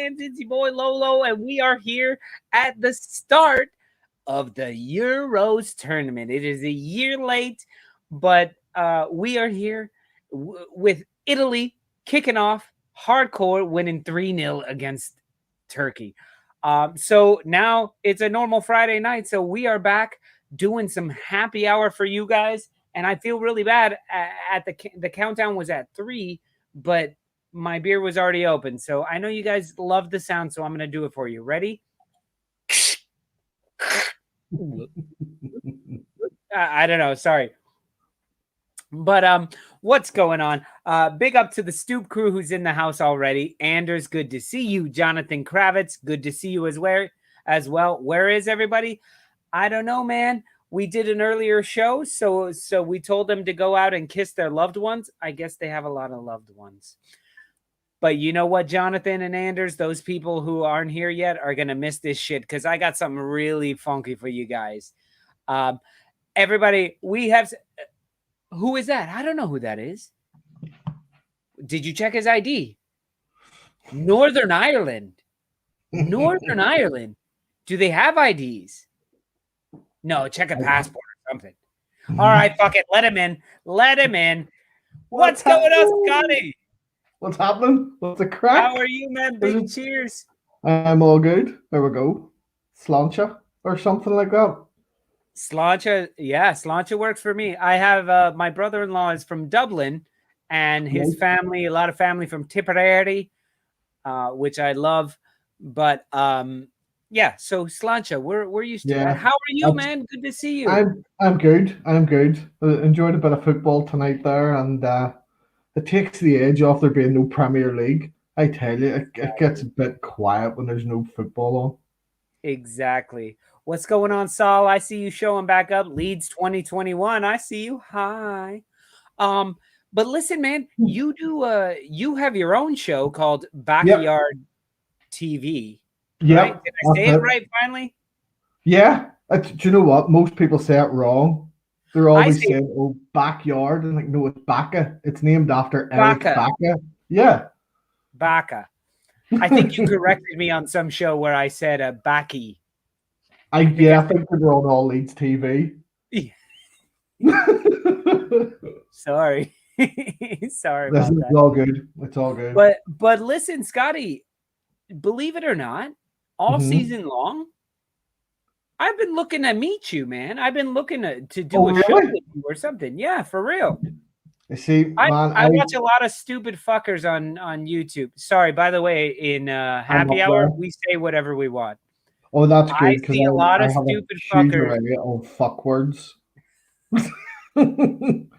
fans? It's your boy Lolo, and we are here at the start of the Euros tournament. It is a year late, but we are here with Italy kicking off hardcore, winning 3-0 against Turkey. So now it's a normal Friday night, so we are back doing some happy hour for you guys. And I feel really bad at the countdown was at 3, but my beer was already open. So I know you guys love the sound, so I'm going to do it for you. Ready? I don't know. Sorry. But what's going on? Big up to the Stoop crew who's in the house already. Anders, good to see you. Jonathan Kravitz, good to see you as well. Where is everybody? I don't know, man. We did an earlier show, so we told them to go out and kiss their loved ones. I guess they have a lot of loved ones. But you know what, Jonathan and Anders, those people who aren't here yet are going to miss this shit because I got something really funky for you guys. Everybody, we have... Who is that? I don't know who that is. Did you check his ID? Northern Ireland. Northern Ireland. Do they have IDs? No, check a passport or something. All right, fuck it. Let him in. Let him in. What's going on, Scotty? What's happening? What's the crack? How are you, man? Big cheers. I'm all good. There we go. Slancha or something like that. Slancha, yeah, Slancha works for me. I have my brother-in-law is from Dublin, and his family, a lot of family from Tipperary, which I love. But yeah, so Slancha, we're used to that. How are you, man? Good to see you. I'm good. I'm good. I enjoyed a bit of football tonight there, and it takes the edge off there being no Premier League. I tell you, it gets a bit quiet when there's no football on. Exactly. What's going on, Saul? I see you showing back up. Leeds 2021. I see you. Hi. But listen, man, you have your own show called Backyard TV. Yeah. Right? Did I say it right finally? Yeah. Do you know what? Most people say it wrong. They're always saying, "Oh, backyard," and like, no, it's Bacca. It's named after Eric Bacca. Yeah. Bacca. I think you corrected me on some show where I said Backy. I think they're on All Leeds TV. Sorry. Sorry about that. It's all good. It's all good. But listen, Scotty, believe it or not, all season long, I've been looking to meet you, man. I've been looking to do a show with you or something. Yeah, for real. You see, man, I watch a lot of stupid fuckers on YouTube. Sorry, by the way, in happy hour, we say whatever we want. Oh, that's good. I see a lot of stupid fuckers. On fuck words. See,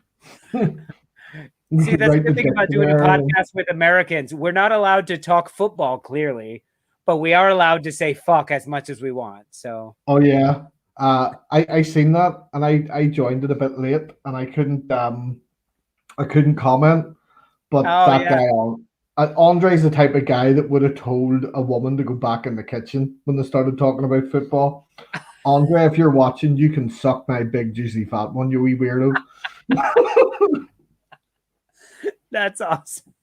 that's the thing about doing a podcast with Americans. We're not allowed to talk football, clearly, but we are allowed to say fuck as much as we want. So. Oh yeah, I seen that, and I joined it a bit late, and I couldn't comment. But guy Andre's the type of guy that would have told a woman to go back in the kitchen when they started talking about football. Andre, if you're watching, you can suck my big juicy fat one, you wee weirdo. That's awesome.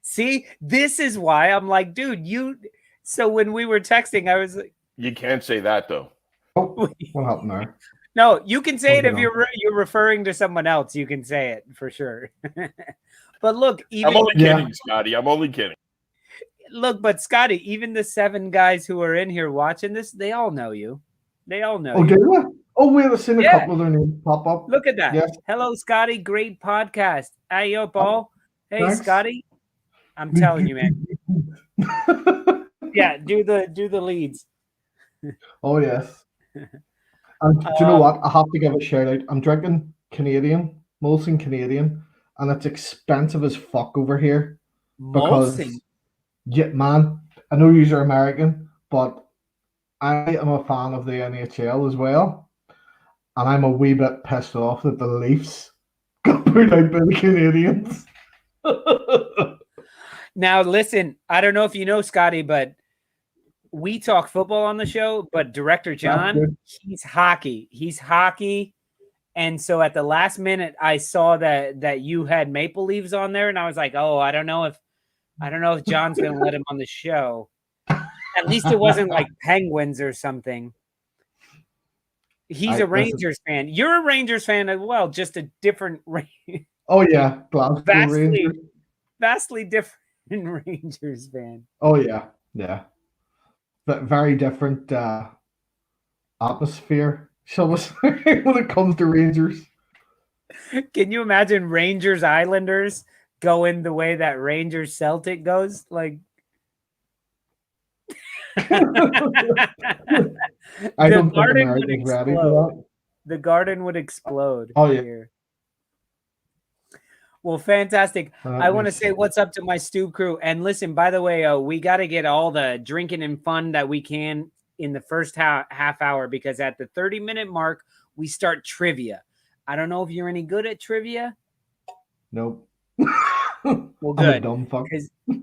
See, this is why I'm like, dude, so when we were texting, I was like, you can't say that though. Oh, what happened there? No, you can say it if you're referring to someone else. You can say it for sure. But look, I'm only kidding, Scotty. I'm only kidding. Look, but Scotty, even the 7 guys who are in here watching this, they all know you. They all know you. Do they? Oh, we have seen a couple of their names pop up. Look at that. Yes. Hello, Scotty. Great podcast. Hey, yo, Paul. Hey, thanks. Scotty. I'm telling you, man. Yeah, do the leads. Oh, yes. And do you know what? I have to give a shout out. I'm drinking Canadian, Molson Canadian, and it's expensive as fuck over here. Molson? Yeah, man. I know you're American, but I am a fan of the NHL as well. And I'm a wee bit pissed off that the Leafs got put out by the Canadians. Now, listen, I don't know if you know, Scotty, but we talk football on the show, but Director John, he's hockey. He's hockey. And so at the last minute, I saw that you had Maple Leafs on there, and I was like, oh, I don't know if John's going to let him on the show. At least it wasn't like Penguins or something. He's a Rangers fan. You're a Rangers fan as well, just a different Oh yeah, Glasgow Rangers. Vastly different Rangers fan. Oh yeah, yeah. But very different atmosphere, shall we say, when it comes to Rangers. Can you imagine Rangers Islanders going the way that Rangers Celtic goes? Like I don't think America's ready for that. The garden would explode. Oh yeah. Here. Well, fantastic. I want to say what's up to my Stoop crew. And listen, by the way, we got to get all the drinking and fun that we can in the first half hour, because at the 30-minute mark, we start trivia. I don't know if you're any good at trivia. Nope. Well, good.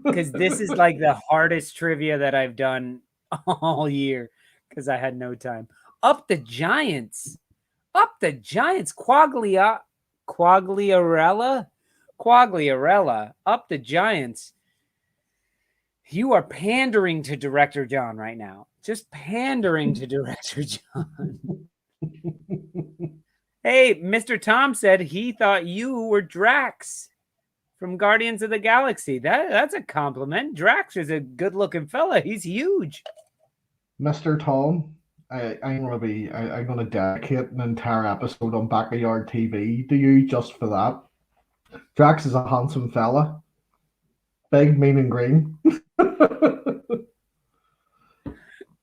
Because this is like the hardest trivia that I've done all year because I had no time. Up the Giants. Quagliarella, up the Giants. You are pandering to Director John right now. Just pandering to Director John. Hey, Mr. Tom said he thought you were Drax from Guardians of the Galaxy. That's a compliment. Drax is a good-looking fella. He's huge. Mr. Tom, I'm gonna dedicate an entire episode on Backyard TV to you just for that. Drax is a handsome fella. Big, mean, and green.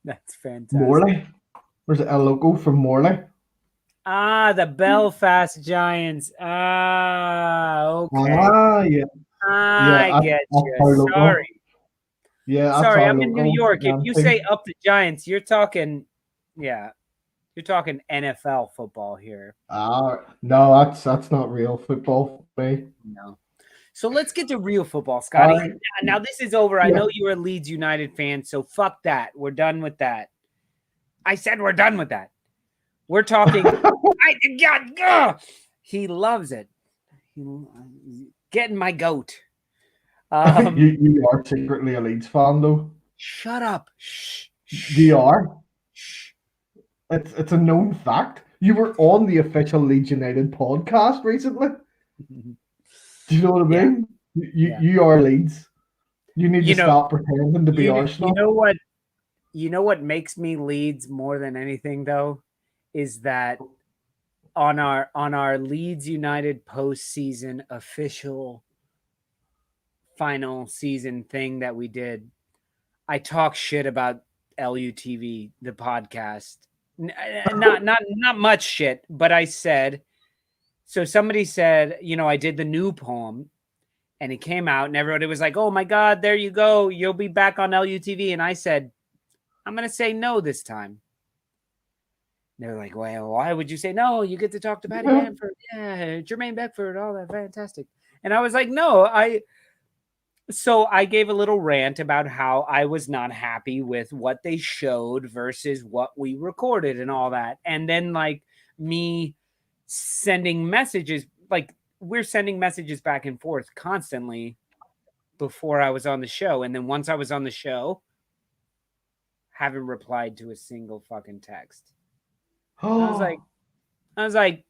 That's fantastic. Morley. Where's a logo from Morley? Ah, the Belfast Giants. Ah, okay. Ah, yeah. I get you. Sorry. Yeah, sorry, I'm in New York. If you say up the Giants, you're talking, you're talking NFL football here. No, that's not real football for me. No. So let's get to real football, Scotty. Now this is over. I know you're a Leeds United fan, so fuck that. We're done with that. I said we're done with that. We're talking. He loves it. Getting my goat. You are secretly a Leeds fan, though. Shut up. Shh. You are. It's a known fact. You were on the official Leeds United podcast recently. Do you know what I mean? You are Leeds. You need to stop pretending to be Arsenal. You know what makes me Leeds more than anything, though, is that on our Leeds United postseason official final season thing that we did, I talk shit about LUTV, the podcast. Not much shit, but I said, so somebody said, I did the new poem and it came out and everybody was like, oh my God, there you go. You'll be back on LUTV. And I said, I'm going to say no this time. They're like, well, why would you say no? You get to talk to Patty Bamford. Yeah, Jermaine Beckford, all that. Fantastic. And I was like, no, So I gave a little rant about how I was not happy with what they showed versus what we recorded and all that. And then like me sending messages, like we're sending messages back and forth constantly before I was on the show. And then once I was on the show, haven't replied to a single fucking text. I was like,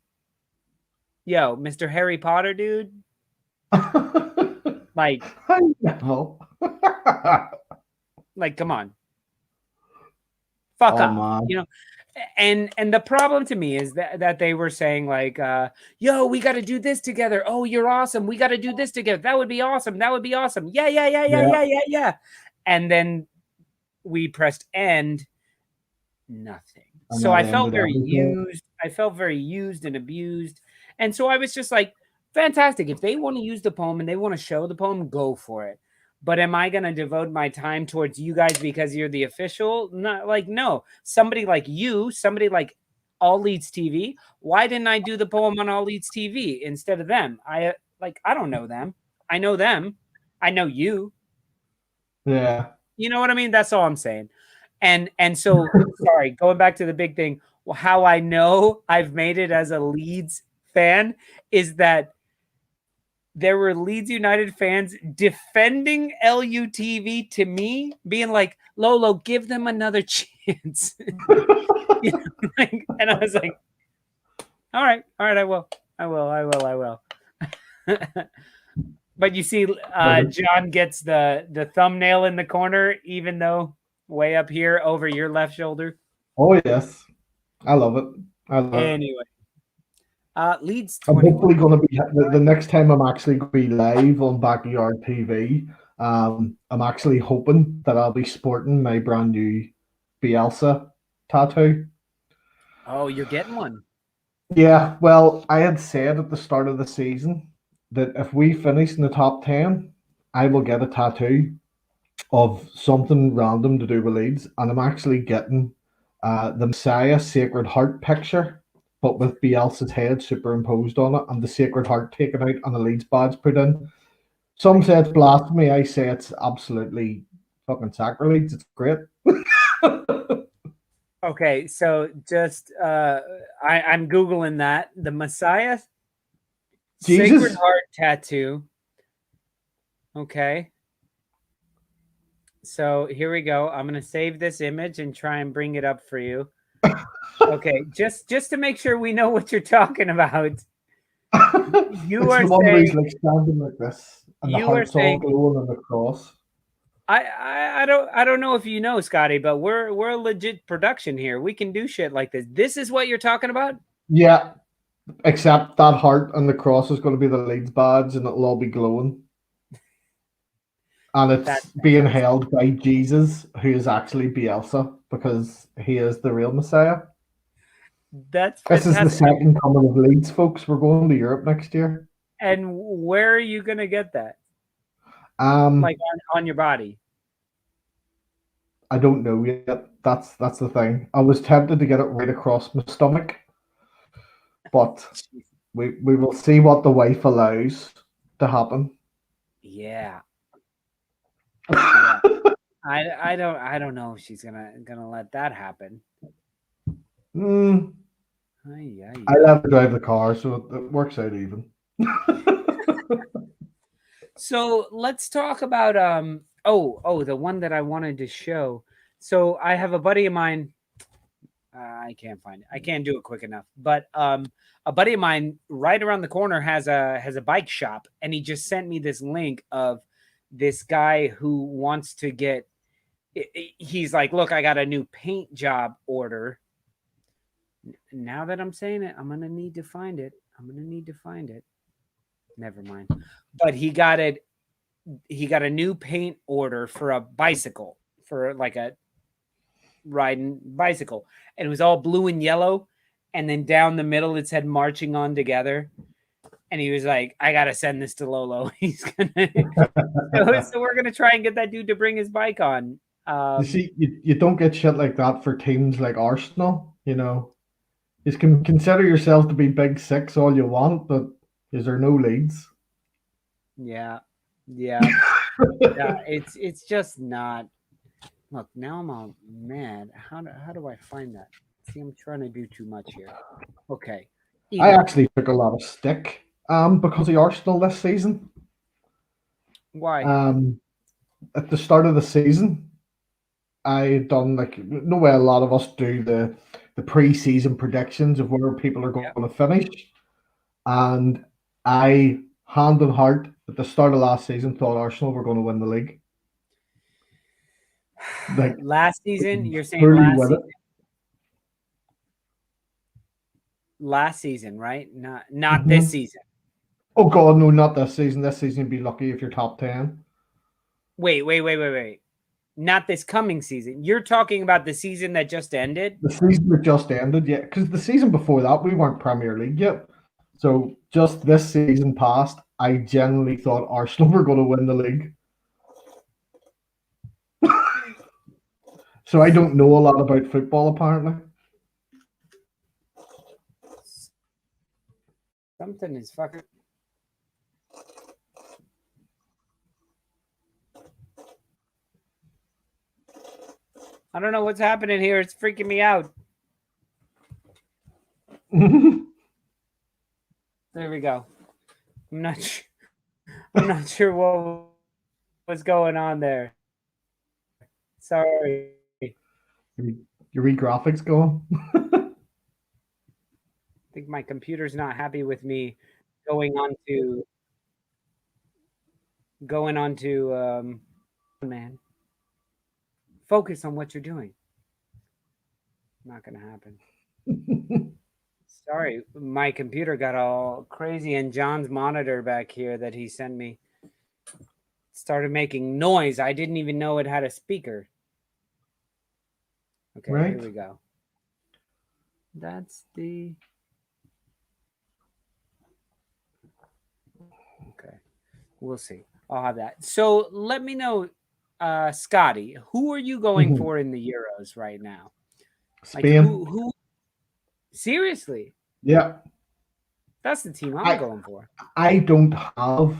yo, Mr. Harry Potter, dude. Like, like, come on, fuck up, man. And the problem to me is that they were saying like, yo, we got to do this together. Oh, you're awesome. We got to do this together. That would be awesome. That would be awesome. Yeah. And then we pressed end. Nothing. So I felt very used. I felt very used and abused. And so I was just like, fantastic. If they want to use the poem and they want to show the poem, go for it. But am I going to devote my time towards you guys because you're the official? Not like, no. Somebody like you, somebody like All Leeds TV. Why didn't I do the poem on All Leeds TV instead of them? I don't know them. I know them. I know you. Yeah. You know what I mean? That's all I'm saying. And so, sorry, going back to the big thing, how I know I've made it as a Leeds fan is that there were Leeds United fans defending LUTV to me, being like, Lolo, give them another chance. And I was like, all right, I will. But you see, John gets the thumbnail in the corner, even though way up here over your left shoulder. Oh, yes. I love it. Anyway. Leeds I'm 21. hopefully going to be the next time I'm actually going to be live on Backyard TV. I'm actually hoping that I'll be sporting my brand new Bielsa tattoo. Oh, you're getting one. Yeah, well, I had said at the start of the season that if we finish in the top 10, I will get a tattoo of something random to do with Leeds, and I'm actually getting the Messiah Sacred Heart picture, but with Bielsa's head superimposed on it and the Sacred Heart taken out and the Leeds badge put in. Some say it's blasphemy. I say it's absolutely fucking sacrilege. It's great. Okay, so just I'm Googling that. The Messiah Jesus. Sacred Heart tattoo. Okay. So here we go. I'm gonna save this image and try and bring it up for you. Okay, just to make sure we know what you're talking about. You are the one saying, where he's like standing like this, and the you are heart's all saying, glowing on the cross. I don't know if you know, Scotty, but we're a legit production here. We can do shit like this. This is what you're talking about? Yeah, except that heart and the cross is going to be the Leeds badge, and it'll all be glowing. And it's being held by Jesus, who is actually Bielsa, because he is the real Messiah. That's this fantastic. is the second coming of Leeds, folks. We're going to Europe next year. And where are you going to get that? Like on your body? I don't know yet. That's the thing. I was tempted to get it right across my stomach, but we will see what the wife allows to happen. Yeah. I don't know if she's gonna let that happen. I let her drive the car, so it works out even. So let's talk about the one that I wanted to show. So I have a buddy of mine. I can't find it. I can't do it quick enough. But a buddy of mine right around the corner has a bike shop, and he just sent me this link of this guy who wants to get. He's like, look, I got a new paint job order. Now that I'm saying it, I'm gonna need to find it. Never mind. But he got it. He got a new paint order for a bicycle, for like a riding bicycle, and it was all blue and yellow, and then down the middle it said "marching on together." And he was like, "I gotta send this to Lolo." He's gonna. So we're gonna try and get that dude to bring his bike on. You see, you don't get shit like that for teams like Arsenal. You know, you can consider yourself to be big six all you want, but is there no Leeds? Yeah. It's just not. Look, now I'm all mad. How do I find that? See, I'm trying to do too much here. Okay. I actually took a lot of stick because of Arsenal this season. Why? At the start of the season, I done no way a lot of us do the pre-season predictions of where people are going to finish, and I hand on heart at the start of last season thought Arsenal were going to win the league. Like last season, you're saying last season? Last season, right? Not this season. Oh God, no, not this season. This season, you'd be lucky if you're top 10. Wait. Not this coming season. You're talking about the season that just ended? The season that just ended, yeah. Because the season before that, we weren't Premier League yet. So just this season past, I genuinely thought Arsenal were going to win the league. So I don't know a lot about football, apparently. Something is fucking... I don't know what's happening here. It's freaking me out. There we go. I'm not sure. I'm not sure what was going on there. Sorry. Your wee graphics going? I think my computer's not happy with me going on to man. Focus on what you're doing. Not gonna happen. Sorry, my computer got all crazy, and John's monitor back here that he sent me started making noise. I didn't even know it had a speaker. Okay, Right. here we go. That's the... Okay, we'll see. I'll have that. So let me know, Scotty, who are you going for in the Euros right now? Spain. Like who? Seriously? Yeah. That's the team I'm going for. I don't have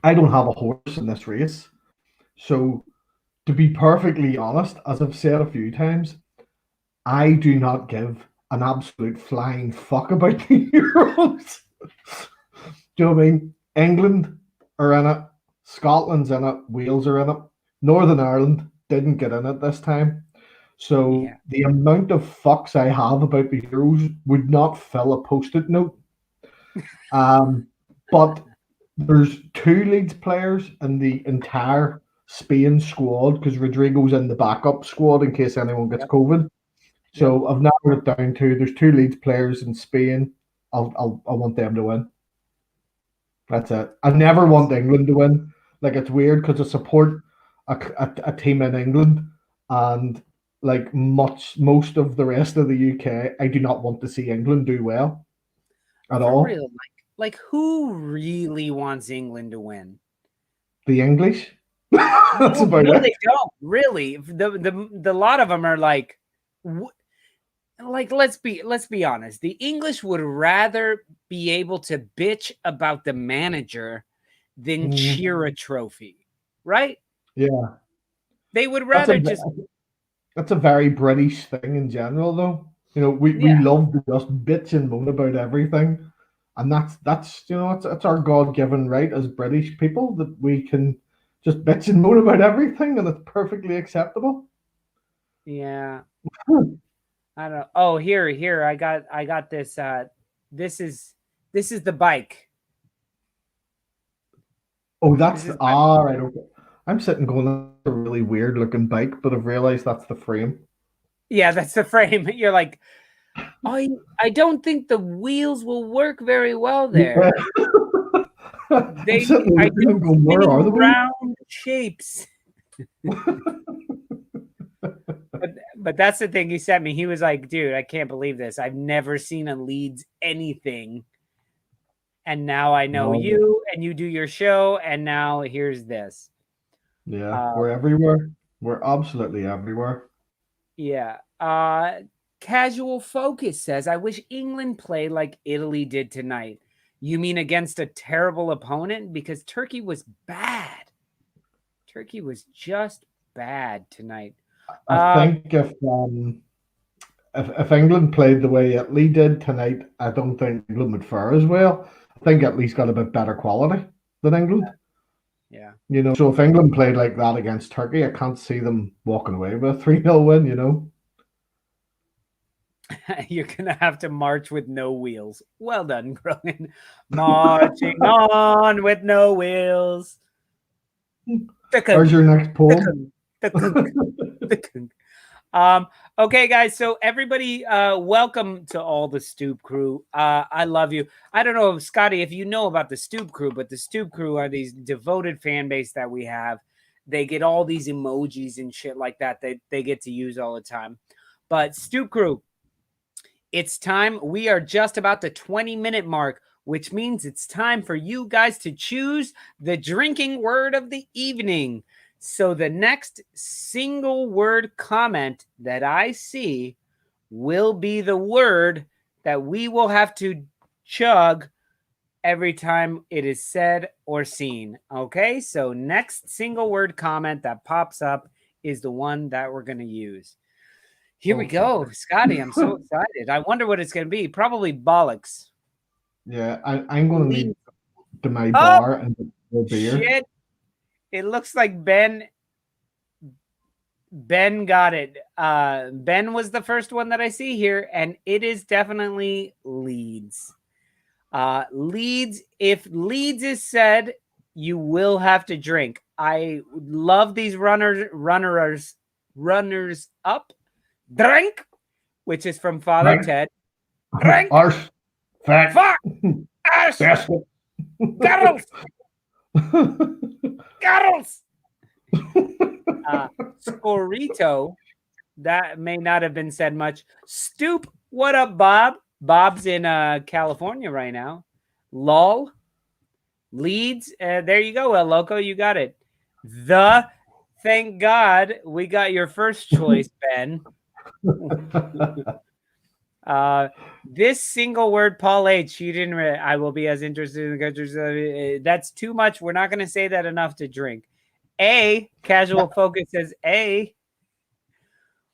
a horse in this race. So to be perfectly honest, as I've said a few times, I do not give an absolute flying fuck about the Euros. Do you know what I mean? England are in it, Scotland's in it, Wales are in it. Northern Ireland didn't get in it this time. So the amount of fucks I have about the Euros would not fill a post-it note. But there's 2 Leeds players in the entire Spain squad because Rodrigo's in the backup squad in case anyone gets COVID. So I've narrowed it down to there's 2 Leeds players in Spain. I want them to win. That's it. I never want England to win. Like, it's weird because I support a team in England, and like most of the rest of the UK, I do not want to see England do well at all. Real, like who really wants England to win? The English. That's about it. They don't really. The lot of them are like let's be honest. The English would rather be able to bitch about the manager than cheer a trophy, right? Yeah, they would rather That's a very British thing in general, though. You know, we love to just bitch and moan about everything, and that's it's our God-given right as British people that we can just bitch and moan about everything, and it's perfectly acceptable. Yeah. I don't know. Oh, here. I got this. This is the bike. Oh, that's right. Okay. I'm sitting going, that's a really weird looking bike, but I've realized that's the frame. Yeah, that's the frame. You're like, I don't think the wheels will work very well there. Yeah. I don't go, where are the round shapes? But that's the thing he sent me. He was like, dude, I can't believe this. I've never seen a Leeds anything. And now I know you, and you do your show, and now here's this. Yeah, we're everywhere. We're absolutely everywhere. Yeah. Casual Focus says, I wish England played like Italy did tonight. You mean against a terrible opponent? Because Turkey was bad. Turkey was just bad tonight. I think if England played the way Italy did tonight, I don't think England would fare as well. I think Italy's got a bit better quality than England. Yeah. You know, so if England played like that against Turkey, I can't see them walking away with a 3-0 win, you know. You're going to have to march with no wheels. Well done, Grogan. Marching on with no wheels. There's your next poem. Okay, guys. So everybody, welcome to all the Stoop crew. I love you. I don't know, Scotty, if you know about the Stoop crew, but the Stoop crew are these devoted fan base that we have. They get all these emojis and shit like that they get to use all the time. But Stoop crew, it's time. We are just about the 20-minute mark, which means it's time for you guys to choose the drinking word of the evening. So the next single word comment that I see will be the word that we will have to chug every time it is said or seen. Okay, so next single word comment that pops up is the one that we're going to use. Here we go. Scotty, I'm so excited. I wonder what it's going to be. Probably bollocks. Yeah, I'm going to need to my bar and get more beer. Shit. It looks like Ben got it. Ben was the first one that I see here, and it is definitely Leeds. Leeds, if Leeds is said, you will have to drink. I love these runners up. Drink, which is from Father Drink. Ted. Drink. Arse. Fat. Fuck. Arse. Basket. Girls. Girls. Scorito, that may not have been said much. Stoop, what up, Bob? Bob's in California right now. Lol. Leeds, there you go, El Loco, you got it. Thank God we got your first choice, Ben. This single word, Paul H. You didn't. I will be as interested in the countries. That's too much. We're not going to say that enough to drink. Casual focus says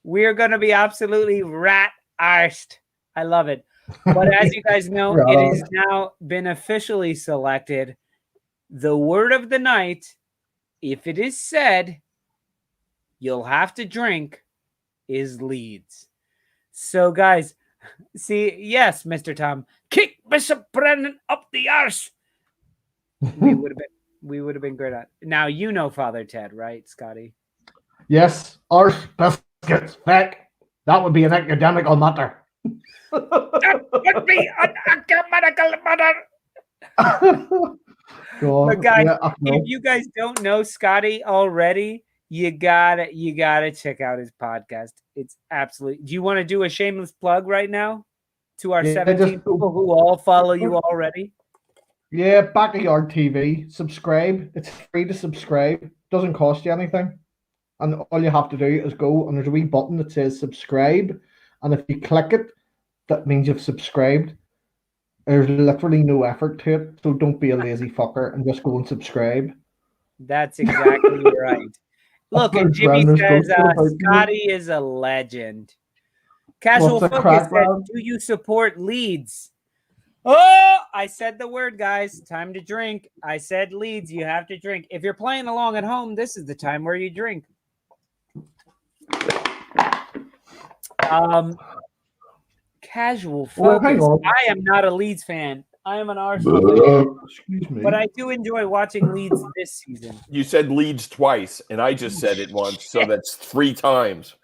we're going to be absolutely rat-arsed. I love it. But as you guys know, it has now been officially selected. The word of the night, if it is said, you'll have to drink, is Leeds. So, guys, see, yes, Mr. Tom, kick Bishop Brennan up the arse. We would have been great at. Now you know Father Ted, right, Scotty? Yes, arse biscuits, feck. That would be an academical matter. That would be an academical matter. But guys, if you guys don't know Scotty already, you gotta check out his podcast. It's absolutely. Do you want to do a shameless plug right now to our 17 people who all follow you already? Yeah, Backyard TV. Subscribe. It's free to subscribe. Doesn't cost you anything. And all you have to do is go and there's a wee button that says subscribe. And if you click it, that means you've subscribed. There's literally no effort to it. So don't be a lazy fucker and just go and subscribe. That's exactly right. Look, and Jimmy says Scotty is a legend. Casual Focus says, do you support Leeds? Oh, I said the word, guys. Time to drink. I said Leeds. You have to drink. If you're playing along at home, this is the time where you drink. Casual Focus. I am not a Leeds fan. I am an Arsenal fan. Excuse me. But I do enjoy watching Leeds this season. You said Leeds twice, and I just said it once, so that's 3 times.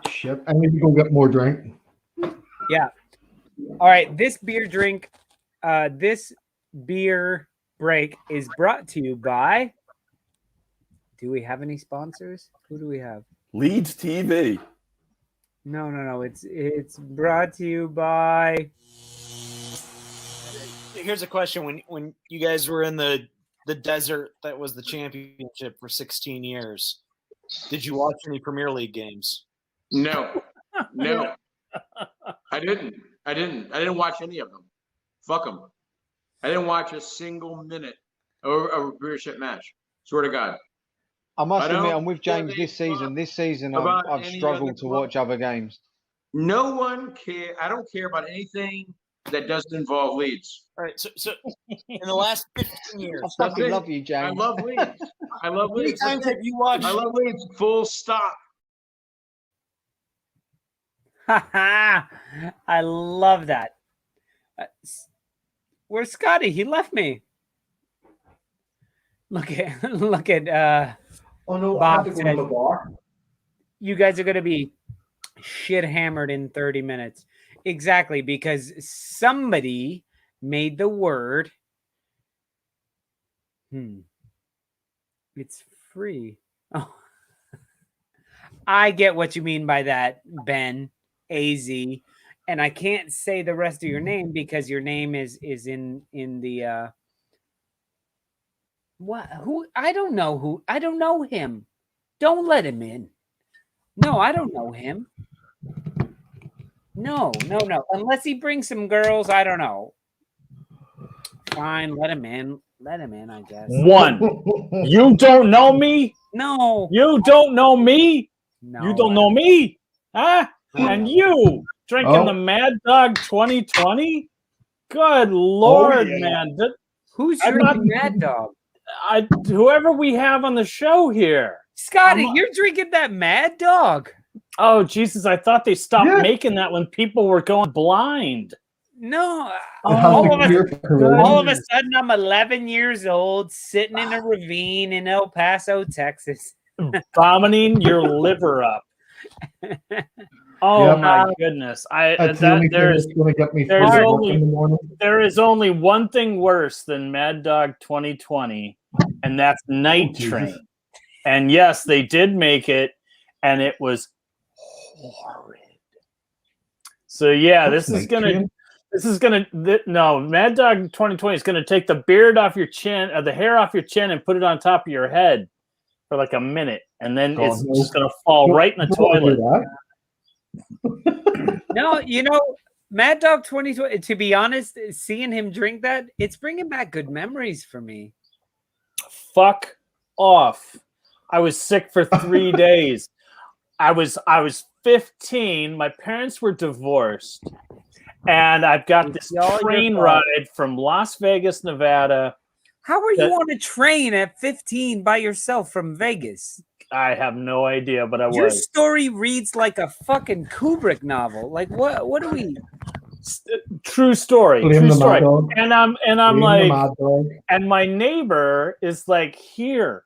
Shit, I need to go get more drink. Yeah. All right. This beer break is brought to you by. Do we have any sponsors? Who do we have? Leeds TV. No. It's brought to you by. Here's a question: When you guys were in the desert that was the championship for 16 years, did you watch any Premier League games? No. I didn't watch any of them. Fuck them. I didn't watch a single minute of a Premiership match. Swear to God. I must admit, I'm with James this season. This season, I've struggled to watch other games. No one care. I don't care about anything that doesn't involve Leeds. All right. So in the last 15 years, I fucking love you, James. I love Leeds. I love Leeds. How many times have you watched? I love Leeds. Full stop. I love that. Where's Scotty? He left me. Look at Oh no, Bob I have to go said, to the bar. you guys are gonna be shit hammered in 30 minutes. Exactly, because somebody made the word. It's free. Oh. I get what you mean by that, Ben. AZ, and I can't say the rest of your name because your name is in the what? Who? I don't know him. Don't let him in. No, I don't know him. No. Unless he brings some girls, I don't know. Fine, let him in. I guess. One. You don't know me? No. You don't know me? No. You don't know me? Huh? And you drinking the Mad Dog 2020? Good Lord, yeah. man. Who's I'm drinking Mad Dog? Whoever we have on the show here. Scotty, you're drinking that Mad Dog. Oh, Jesus. I thought they stopped Yeah. making that when people were going blind. No. It has all, the of a, cure for corona. all of a sudden, I'm 11 years old, sitting in a ravine in El Paso, Texas. Vomiting your liver up. Oh Yep. my goodness! That's the only thing that's going to get me through there's work in the morning. there is only one thing worse than Mad Dog 2020, and that's Night Train. And yes, they did make it, and it was horrid. So yeah, What's this is Night gonna Train? no, Mad Dog 2020 is gonna take the beard off your chin, the hair off your chin, and put it on top of your head for like a minute, and then it's just gonna fall right in the toilet. No, Mad Dog 2020, to be honest, seeing him drink that, it's bringing back good memories for me. Fuck off. I was sick for 3 days. I was 15. My parents were divorced. And I've got this train ride from Las Vegas, Nevada. How are you on a train at 15 by yourself from Vegas? I have no idea, but Your story reads like a fucking Kubrick novel. Like what do we? True story. True story. And I'm like, and my neighbor is like, here,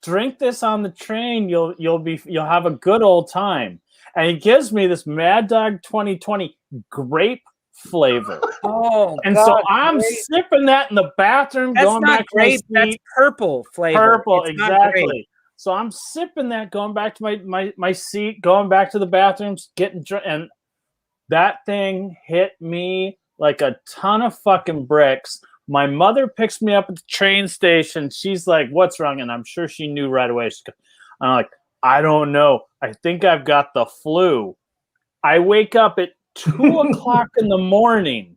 drink this on the train. You'll have a good old time. And he gives me this Mad Dog 2020 grape flavor. Oh, and God, so I'm sipping that in the bathroom. That's going not back grape. to my seat. That's purple flavor. Purple, it's exactly. So I'm sipping that, going back to my seat, going back to the bathrooms, getting drunk, and that thing hit me like a ton of fucking bricks. My mother picks me up at the train station. She's like, "What's wrong?" And I'm sure she knew right away. I'm like, "I don't know. I think I've got the flu." I wake up at 2 o'clock in the morning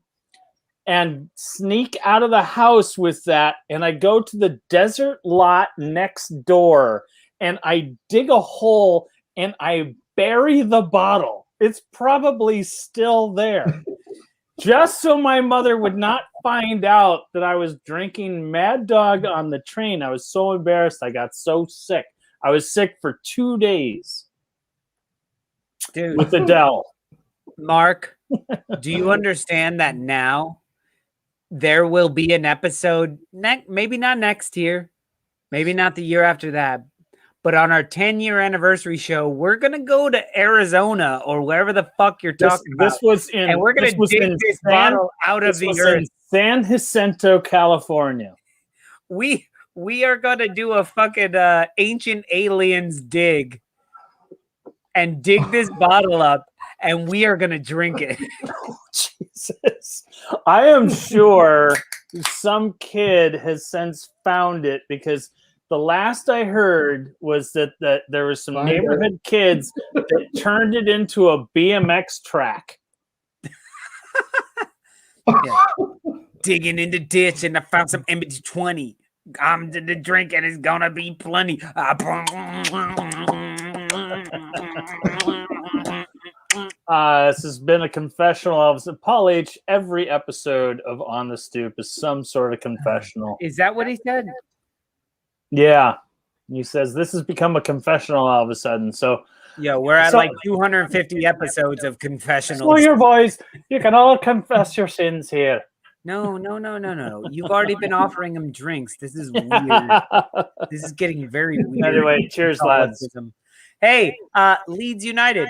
and sneak out of the house with that, and I go to the desert lot next door, and I dig a hole, and I bury the bottle. It's probably still there. Just so my mother would not find out that I was drinking Mad Dog on the train. I was so embarrassed. I got so sick. I was sick for 2 days. Dude. With Adele. Mark, do you understand that now there will be an episode, maybe not next year, maybe not the year after that, but on our 10-year anniversary show, we're going to go to Arizona or wherever the fuck you're talking about. And we're going to dig this bottle out of the earth. In San Jacinto, California. We are going to do a fucking ancient aliens dig and dig this bottle up, and we are going to drink it. Oh, Jesus. I am sure some kid has since found it, because the last I heard was that there was some neighborhood kids that turned it into a BMX track. Yeah. Digging in the ditch, and I found some MD20. I'm to drink, and it's gonna be plenty. This has been a confessional. Paul H. Every episode of On the Stoop is some sort of confessional. Is that what he said? Yeah, he says this has become a confessional all of a sudden. So yeah, we're at like 250 episodes of confessionals. So here, boys, you can all confess your sins here. No. You've already been offering him drinks. This is weird. This is getting very weird. Anyway, cheers, lads. Hey, Leeds United.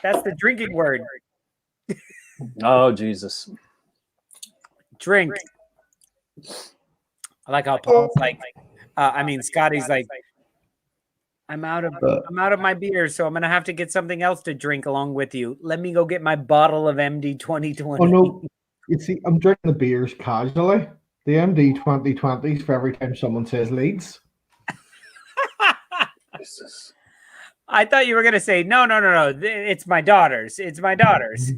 That's the drinking word. Oh, Jesus. Drink. I like how Paul's like, Scotty's like, I'm out of my beer, so I'm gonna have to get something else to drink along with you. Let me go get my bottle of MD 2020. Oh no, you see, I'm drinking the beers casually. The MD 2020s for every time someone says Leeds. I thought you were gonna say no. It's my daughter's. It's my daughter's.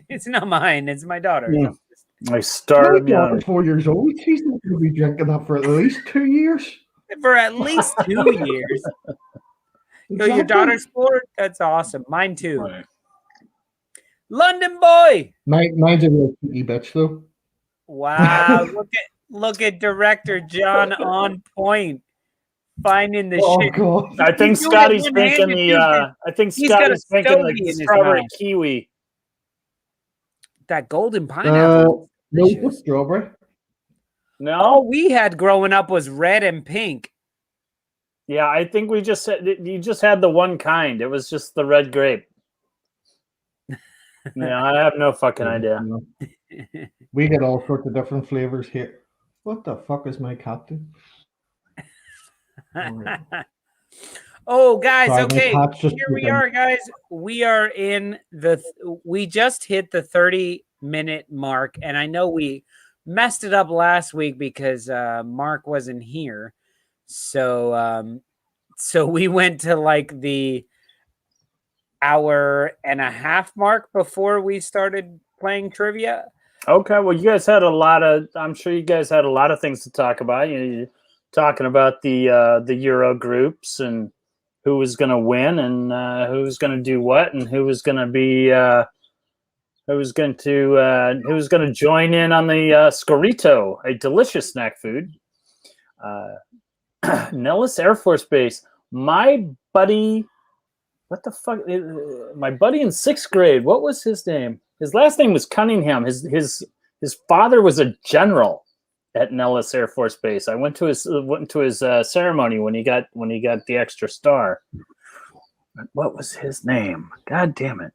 It's not mine. It's my daughter's. Yeah. I started young. 4 years old. She's not going to be drinking that for at least 2 years. For at least 2 years. Exactly. Your daughter's 4? That's awesome. Mine too. Right. London boy. Mine's a real cheeky bitch though. Wow, look at director John on point, finding the Oh shit. god. I think He's doing it Scotty's drinking one-handed, the. I think he's got a Scotty's drinking stogie in the his strawberry mouth. kiwi. That golden pineapple. No, Delicious. strawberry. No. All we had growing up was red and pink. Yeah, I think we just said you just had the one kind. It was just the red grape. Yeah, I have no fucking idea. We get all sorts of different flavors here. What the fuck is my cat doing? Oh, guys, Sorry, my okay. cat's just Here we pooping. are, guys. We are in we just hit the 30-minute mark, and I know we messed it up last week because Mark wasn't here. So we went to like the hour and a half mark before we started playing trivia. Okay, well, you guys had a lot of. I'm sure you guys had a lot of things to talk about. You're talking about the Euro groups and who was going to win and who was going to do what and who was going to be who was going to join in on the scorito, a delicious snack food. Nellis Air Force Base. My buddy, what the fuck? My buddy in 6th grade. What was his name? His last name was Cunningham. His father was a general at Nellis Air Force Base. I went to his ceremony when he got the extra star. What was his name? God damn it!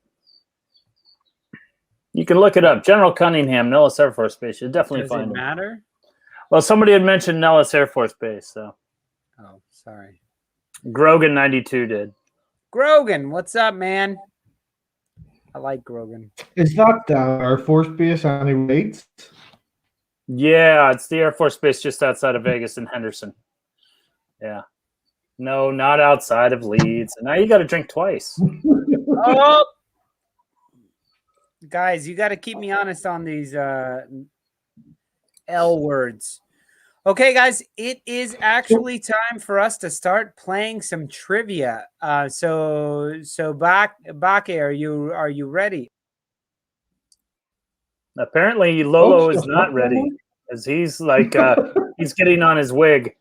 You can look it up. General Cunningham, Nellis Air Force Base. You'll definitely find him. Does it matter? Well, somebody had mentioned Nellis Air Force Base, so. Oh, sorry. Grogan 92 did. Grogan, what's up, man? I like Grogan. Is that Air Force Base anyway? Leeds? Yeah, it's the Air Force Base just outside of Vegas in Henderson. Yeah. No, not outside of Leeds. And now you got to drink twice. Oh! Guys, you got to keep me honest on these L words. Okay, guys, it is actually time for us to start playing some trivia. So Bake, are you ready? Apparently, Lolo is not ready because he's like he's getting on his wig.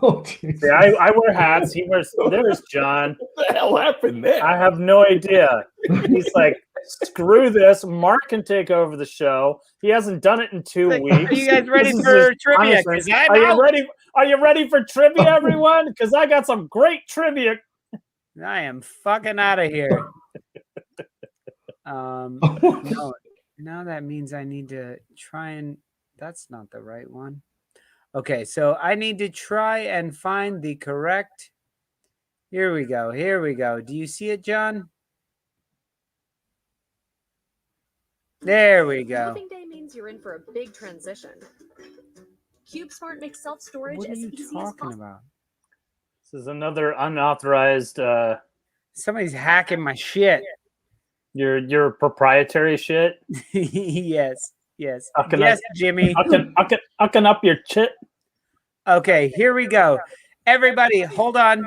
Oh, See, I wear hats. He wears. There's John. What the hell happened there? I have no idea. He's like, screw this. Mark can take over the show. He hasn't done it in 2 weeks. Are you guys ready for trivia? Are you ready for trivia, everyone? Because I got some great trivia. I am fucking out of here. No, now that means I need to try and. That's not the right one. Okay, so I need to try and find the correct. Here we go. Here we go. Do you see it, John? There we go. Moving day means you're in for a big transition. CubeSmart makes self-storage What are as you easy as talking possible. about? This is another unauthorized. Somebody's hacking my shit. Your proprietary shit. Yes. Yes. Hucking Yes, up, Jimmy. hucking up your chit. Okay, here we go. Everybody, hold on.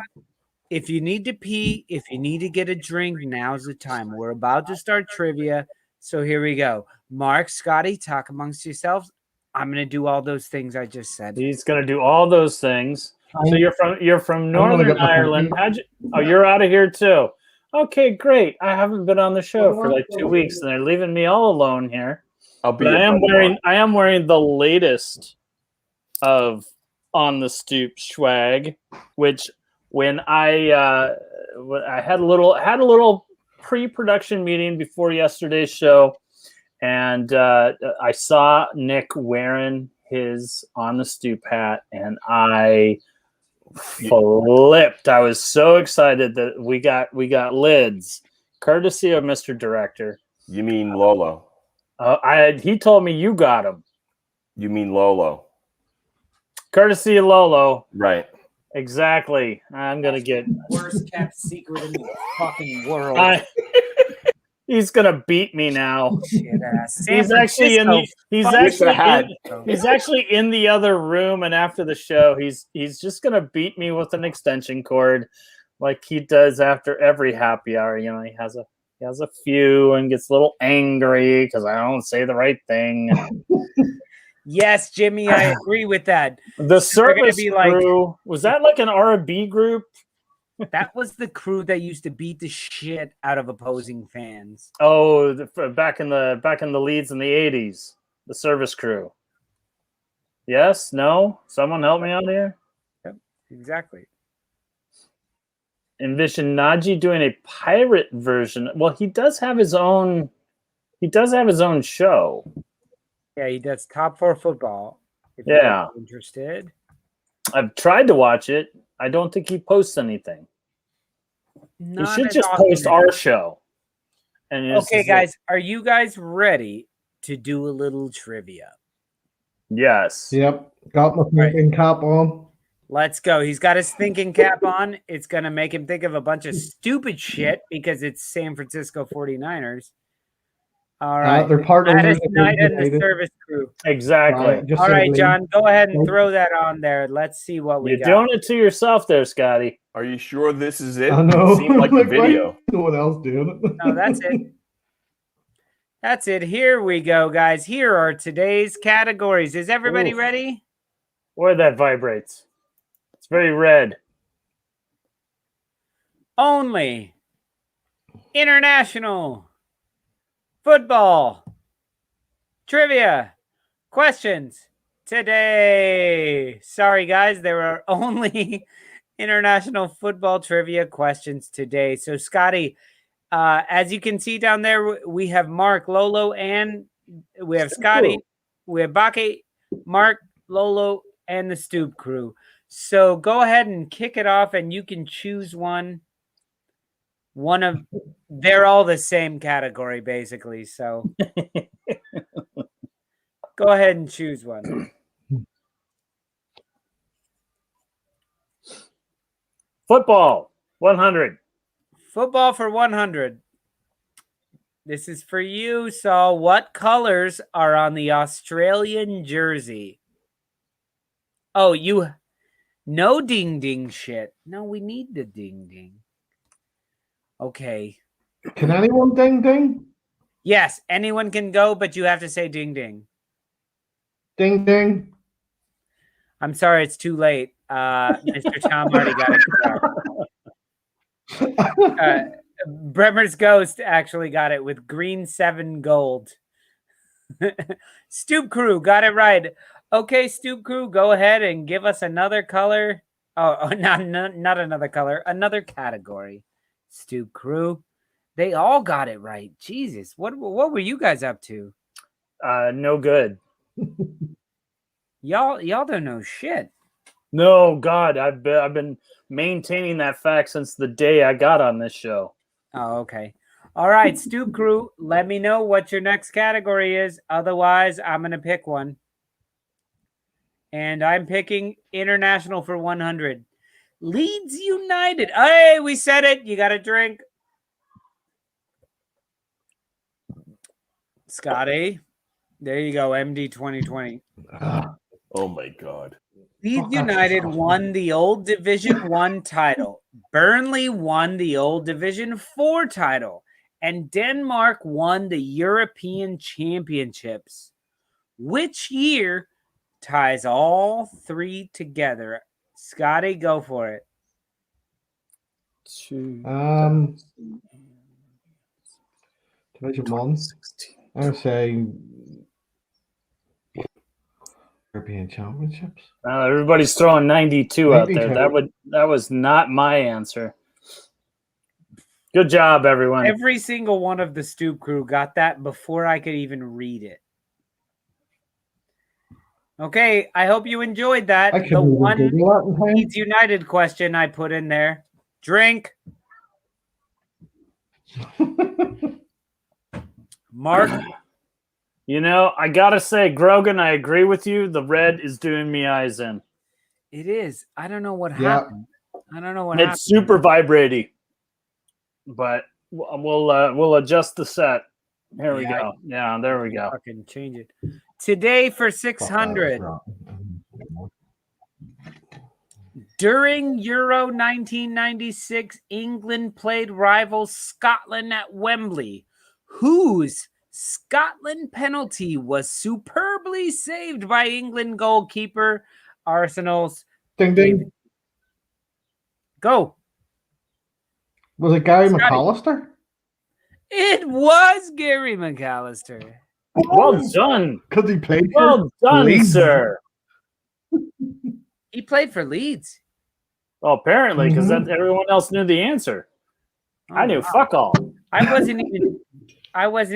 If you need to pee, if you need to get a drink, now's the time. We're about to start trivia. So here we go. Mark, Scotty, talk amongst yourselves. I'm gonna do all those things I just said. He's gonna do all those things. So you're from Northern Ireland. You're out of here too. Okay, great. I haven't been on the show for like 2 weeks, and they're leaving me all alone here. But I am wearing the latest of On the Stoop swag, which when I had a little pre-production meeting before yesterday's show, and I saw Nick wearing his On the Stoop hat, and I flipped. I was so excited that we got lids, courtesy of Mr. Director. You mean Lolo? He told me you got him. You mean Lolo? Courtesy of Lolo. Right. Exactly. I'm gonna get worst kept secret in the fucking world. He's gonna beat me now. He's actually in the other room, and after the show, he's just gonna beat me with an extension cord, like he does after every happy hour. You know, he has a He has a few and gets a little angry because I don't say the right thing. Yes, Jimmy, I agree with that. The So they're gonna service be like- crew, was that like an R&B group? That was the crew that used to beat the shit out of opposing fans. Oh, back in the Leeds in the 80s, the service crew. Yes? No? Someone help me out here? Yep, exactly. Envision Najee doing a pirate version. Well, he does have his own show. Yeah, he does top 4 football. If Yeah. you're interested. I've tried to watch it. I don't think he posts anything. He Not should as just often post as- our show. And this Okay, is it. guys, are you guys ready to do a little trivia? Yes. Yep. Got my thinking cap on. Let's go. He's got his thinking cap on. It's going to make him think of a bunch of stupid shit because it's San Francisco 49ers. All right. They're part That owners is of Neiden and the United. service crew. Exactly. Right, just All say right, Leeds. John, go ahead and throw that on there. Let's see what we You're got. doing it to yourself there, Scotty. Are you sure this is it? I know. It seemed like the Like, why video. is no one else doing it. No, that's it. That's it. Here we go, guys. Here are today's categories. Is everybody Oof. ready? Boy, that vibrates. It's very red. Only international football trivia questions today. Sorry, guys, there are only international football trivia questions today. So, Scotty, as you can see down there, we have Mark, Lolo, and we have Scotty, we have Bake, Mark, Lolo, and the Stoop crew. So go ahead and kick it off, and you can choose one. They're all the same category, basically. So go ahead and choose one. Football, 100. Football for 100. This is for you, Saul. What colors are on the Australian jersey? Oh, no ding ding shit. No, we need the ding ding. Okay. Can anyone ding ding? Yes, anyone can go, but you have to say ding ding. Ding ding. I'm sorry, it's too late. Mr. Tom already got it. Bremner's Ghost actually got it with green 7 gold. Stoop Crew got it right. Okay, Stoop Crew, go ahead and give us another color. Oh, not another color, another category. Stoop Crew, they all got it right. Jesus, what were you guys up to? No good. Y'all don't know shit. No, God, I've been maintaining that fact since the day I got on this show. Oh, okay. All right, Stoop Crew, let me know what your next category is. Otherwise, I'm going to pick one. And I'm picking international for 100. Leeds United. Hey, we said it. You got a drink. Scotty. There you go, MD 2020. Oh my God. Leeds United won the old Division 1 title. Burnley won the old Division 4 title. And Denmark won the European Championships. Which year ties all three together? Scotty, go for it. Division 1. I would say European Championships. Everybody's throwing 92 out there. 92. That was not my answer. Good job, everyone. Every single one of the Stoop Crew got that before I could even read it. Okay, I hope you enjoyed that. The one Leeds United question I put in there. Drink. Mark. You know, I gotta say, Grogan, I agree with you. The red is doing me eyes in. It is. I don't know what happened. I don't know what it's happened. Super vibrating. But we'll adjust the set. Here we go. Yeah, there we go. Fucking change it. Today for 600. During Euro 1996, England played rival Scotland at Wembley, whose Scotland penalty was superbly saved by England goalkeeper Arsenal's Ding ding. Go. Was it Gary Scotty. McAllister? It was Gary McAllister. Well done. Because he played for Well done, Leeds. sir. He played for Leeds. Well, apparently, because everyone else knew the answer. I knew fuck all. I wasn't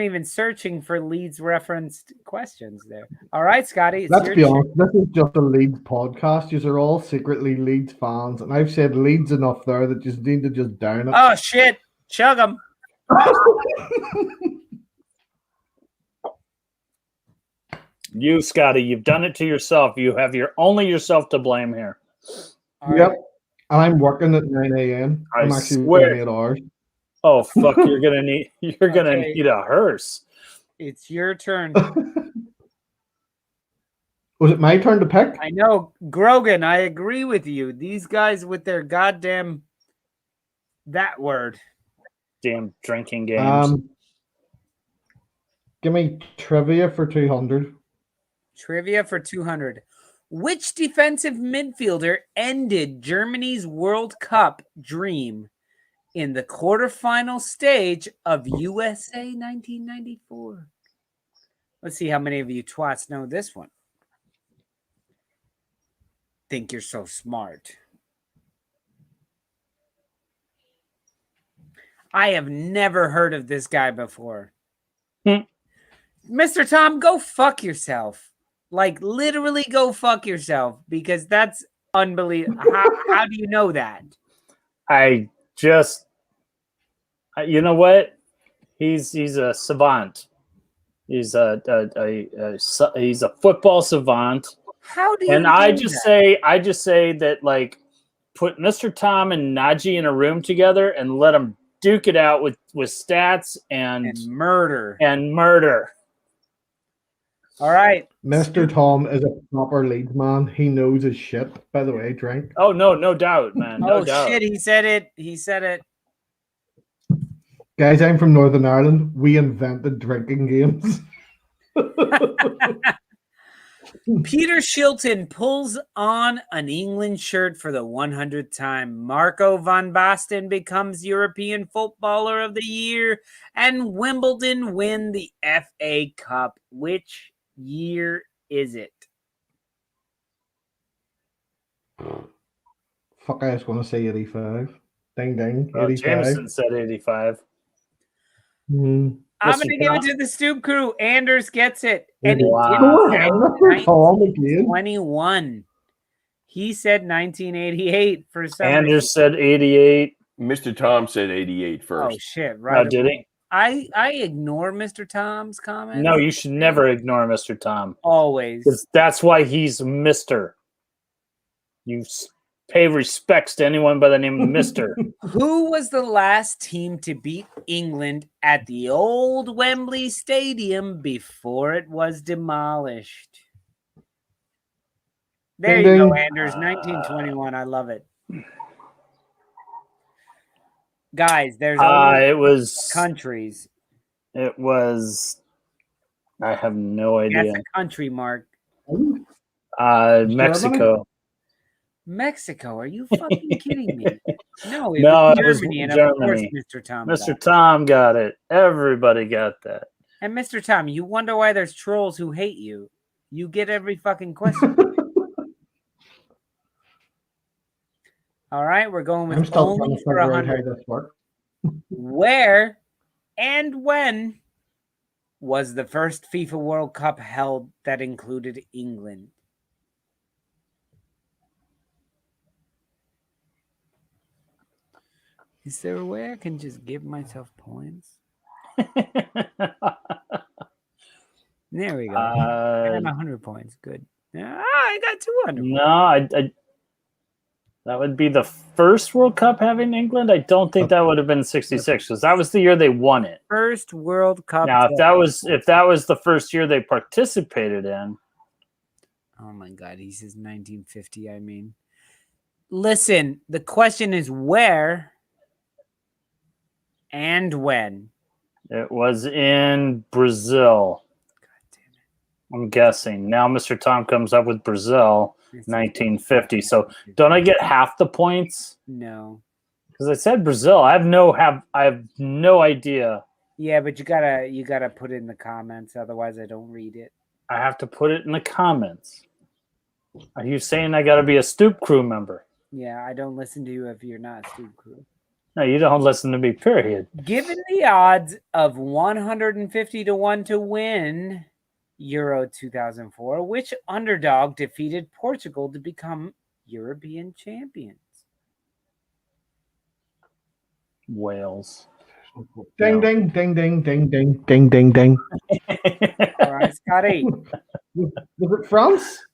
even searching for Leeds referenced questions there. All right, Scotty. Let's be honest, this is just a Leeds podcast. You're all secretly Leeds fans, and I've said Leeds enough there that you need to just down it. Oh shit! Chug them. You, Scotty, you've done it to yourself. You have only yourself to blame here. Yep. And I'm working at 9 a.m. I'm actually working 8 hours. Oh fuck! You're gonna need a hearse. It's your turn. Was it my turn to pick? I know, Grogan. I agree with you. These guys with their goddamn that word. Damn drinking games. Give me trivia for 200. Trivia for 200. Which defensive midfielder ended Germany's World Cup dream in the quarterfinal stage of USA 1994? Let's see how many of you twats know this one. Think you're so smart. I have never heard of this guy before. Mr. Tom, go fuck yourself. Like, literally go fuck yourself, because that's unbelievable. How do you know that? I just, you know what? He's a savant. He's a football savant. How do you? And I just say that, like, put Mr. Tom and Najee in a room together and let them duke it out with stats and murder. All right. Mr. Tom is a proper Leeds man. He knows his shit. By the way, drink. Oh, no doubt, man. No doubt. Shit, he said it. Guys, I'm from Northern Ireland. We invented drinking games. Peter Shilton pulls on an England shirt for the 100th time. Marco van Basten becomes European Footballer of the Year, and Wimbledon win the FA Cup. Which year is it? Fuck, I was going to say 85. Ding, ding. 85. Jameson said 85. I'm going to give it to the Stoop crew. Anders gets it. And wow. he did 21. He said 1988 for some Anders said 88. Mr. Tom said 88 first. Oh, shit. Right. Oh, did he? I ignore Mr. Tom's comments. No, you should never ignore Mr. Tom. Always. Because that's why he's Mr. You pay respects to anyone by the name of Mr. Who was the last team to beat England at the old Wembley Stadium before it was demolished? There you go, Anders. 1921. I love it. Guys, there's it was countries. It was. I have no idea. That's a country, Mark. Mexico. Mexico? Are you fucking kidding me? No, it was Germany, and of course, Mr. Tom. Mr. Tom got it. Everybody got that. And Mr. Tom, you wonder why there's trolls who hate you. You get every fucking question. All right, we're going with only for 100. Where and when was the first FIFA World Cup held that included England? Is there a way I can just give myself points? There we go. I got 100 points. Good. I got 200. No, I that would be the first World Cup having England. I don't think that would have been 66 because that was the year they won it. First World Cup. Now, if that was the first year they participated in. Oh my God, he says 1950. I mean, Listen, the question is where and when. It was in Brazil. I'm guessing. Now Mr. Tom comes up with Brazil, 1950. So don't I get half the points? No. Because I said Brazil. I have no idea. Yeah, but you gotta put it in the comments, otherwise I don't read it. I have to put it in the comments. Are you saying I gotta be a Stoop crew member? Yeah, I don't listen to you if you're not a Stoop crew. No, you don't listen to me, period. Given the odds of 150 to 1 to win Euro 2004, which underdog defeated Portugal to become European champions? Wales. Ding, ding, ding, ding, ding, ding, ding, ding, ding. All right, Scotty. Was it France?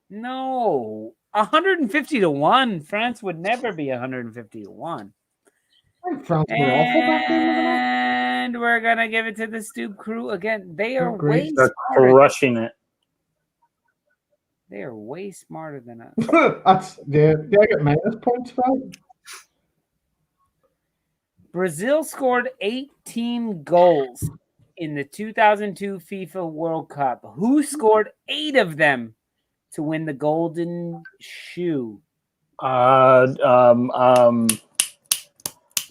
No. 150 to 1. France would never be 150 to 1. France were awful back then. And we're going to give it to the Stoop crew again. They are way They're smarter. crushing it. They are way smarter than us. They get minus points for that. Brazil scored 18 goals in the 2002 FIFA World Cup. Who scored 8 of them to win the Golden Shoe? I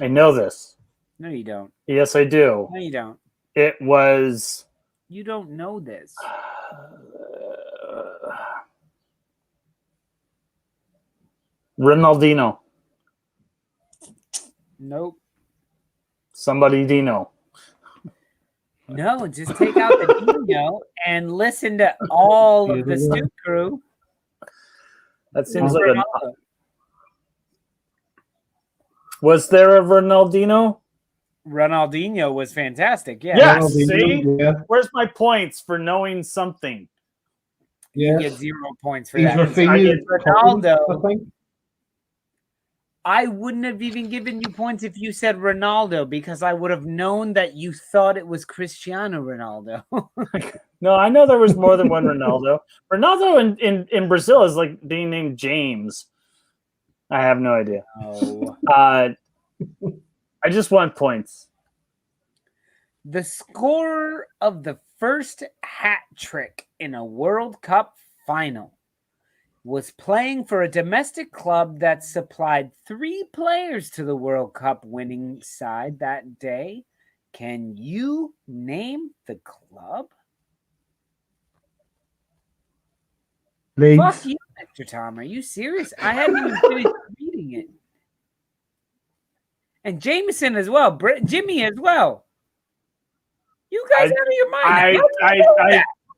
know this. No, you don't. Yes, I do. No, you don't. It was. You don't know this. Ronaldinho. Nope. Somebody Dino. No, just take out the Dino and listen to all of the Stoop crew. That seems like a. Was there a Ronaldinho? Ronaldinho was fantastic. Yeah. Yes. See? Yeah. Where's my points for knowing something? You Yes. get 0 points for These that. were female Ronaldo. I think. I wouldn't have even given you points if you said Ronaldo, because I would have known that you thought it was Cristiano Ronaldo. No, I know there was more than one Ronaldo. Ronaldo in Brazil is like being named James. I have no idea. Oh. I just want points. The scorer of the first hat trick in a World Cup final was playing for a domestic club that supplied 3 players to the World Cup winning side that day. Can you name the club? Leeds. Fuck you, Mr. Tom. Are you serious? I hadn't even finished reading it. And Jameson as well. Jimmy as well. You guys out of your mind.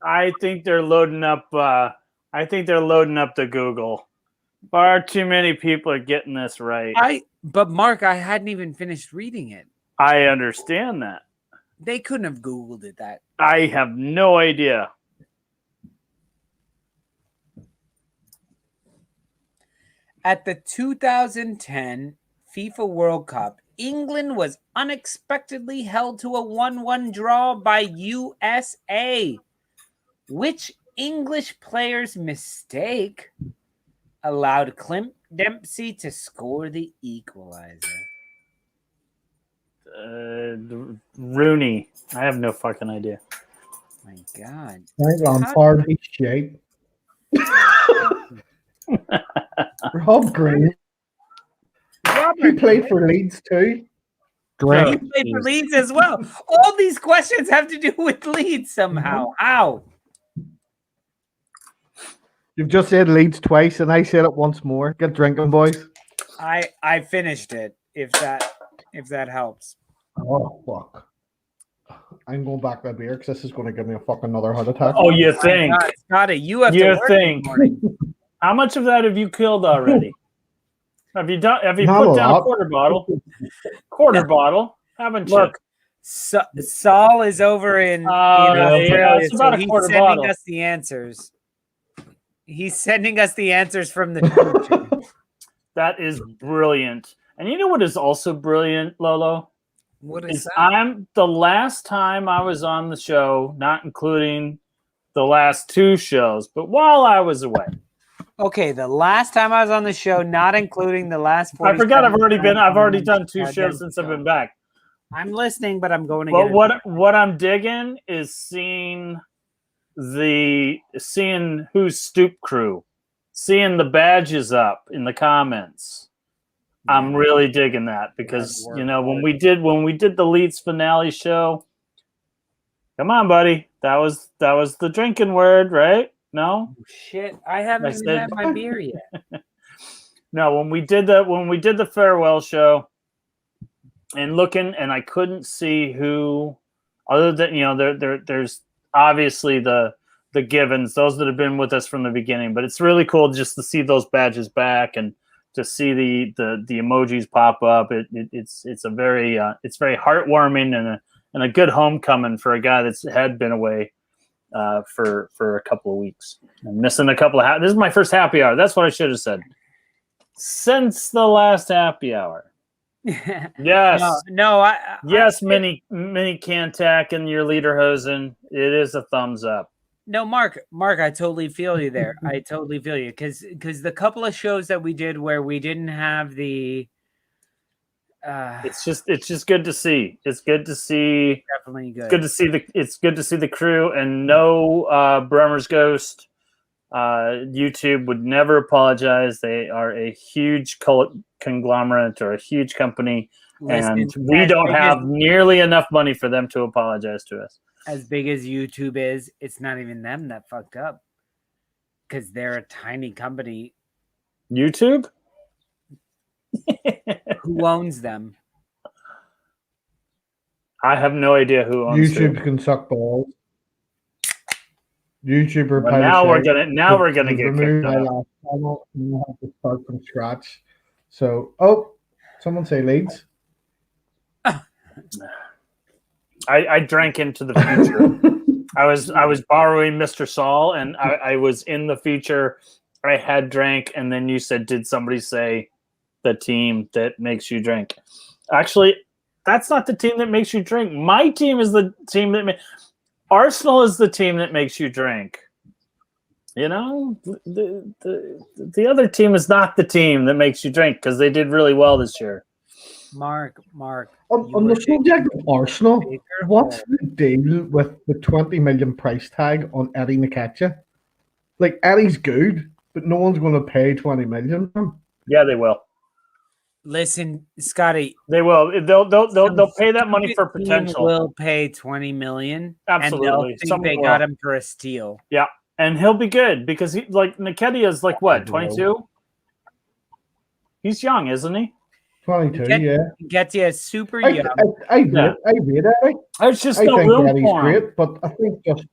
I think they're loading up. I think they're loading up the Google. Far too many people are getting this right. But Mark, I hadn't even finished reading it. I understand that. They couldn't have Googled it. That I have no idea. At the 2010 FIFA World Cup, England was unexpectedly held to a 1-1 draw by USA. Which English player's mistake allowed Clint Dempsey to score the equalizer? Rooney. I have no fucking idea. My God. Lampard, he's shape. Rob Green. He played for Leeds too. Great. He played for Leeds as well. All these questions have to do with Leeds somehow. How? You've just said Leeds twice, and I said it once more. Get drinking, boys. I finished it. If that helps. Oh fuck! I'm going back to beer because this is going to give me a fucking another heart attack. Oh, you think? Scotty, you have to work in the morning. How much of that have you killed already? Have you done? Have you put down a quarter bottle? Bottle, haven't you? Look, Saul is over in Australia, it's about so a he's quarter sending bottle. us the answers. He's sending us the answers from the future. That is brilliant. And you know what is also brilliant, Lolo? What is that? I'm the last time I was on the show, not including the last 2 shows, but while I was away, Okay, the last time I was on the show, not including the last 40. I forgot I've already done 2 shows since I've been back. I'm listening, but I'm going to But get what I'm digging is seeing who's Stoop crew, seeing the badges up in the comments. I'm really digging that because when we did the Leeds finale show, come on, buddy, that was the drinking word, right? No, shit, I haven't even had my beer yet. No, when we did the farewell show, and I couldn't see who, other than there's obviously the Givens, those that have been with us from the beginning, but it's really cool just to see those badges back and to see the emojis pop up. It's very heartwarming and a good homecoming for a guy that's had been away for a couple of weeks. I'm missing a couple of this is my first happy hour. That's what I should have said. Since the last happy hour. Yes. Yes, mini Cantac and your Lederhosen. It is a thumbs up. No, Mark, I totally feel you there. I totally feel you because the couple of shows that we did where we didn't have the it's just good to see. It's good to see. Definitely good. It's good to see the crew and no Bremner's Ghost. YouTube would never apologize. They are a huge conglomerate or a huge company, and we don't have nearly enough money for them to apologize to us. As big as YouTube is, it's not even them that fucked up because they're a tiny company. YouTube? Who owns them? I have no idea who owns YouTube. Can suck balls. YouTuber. Well, now we're gonna get kicked out. You have to start from scratch. So, someone say Leeds. I drank into the future. I was borrowing Mr. Saul, and I was in the future. I had drank, and then you said, "Did somebody say the team that makes you drink?" Actually, that's not the team that makes you drink. My team is the team that Arsenal is the team that makes you drink. You know, the other team is not the team that makes you drink because they did really well this year. Mark. On the subject of Arsenal, what's the deal with the 20 million price tag on Eddie Nketiah? Like, Eddie's good, but no one's going to pay 20 million for him. Yeah, they will. Listen, Scotty, they will. They'll pay that money for potential. Will pay 20 million. Absolutely. And they'll think they got him for a steal. Yeah, and he'll be good because Nketiah is like what, 22? He's young, isn't he? 22, yeah. Nketiah is super young. I read Eddie. It's just I no think room Eddie's for him. great, but I think just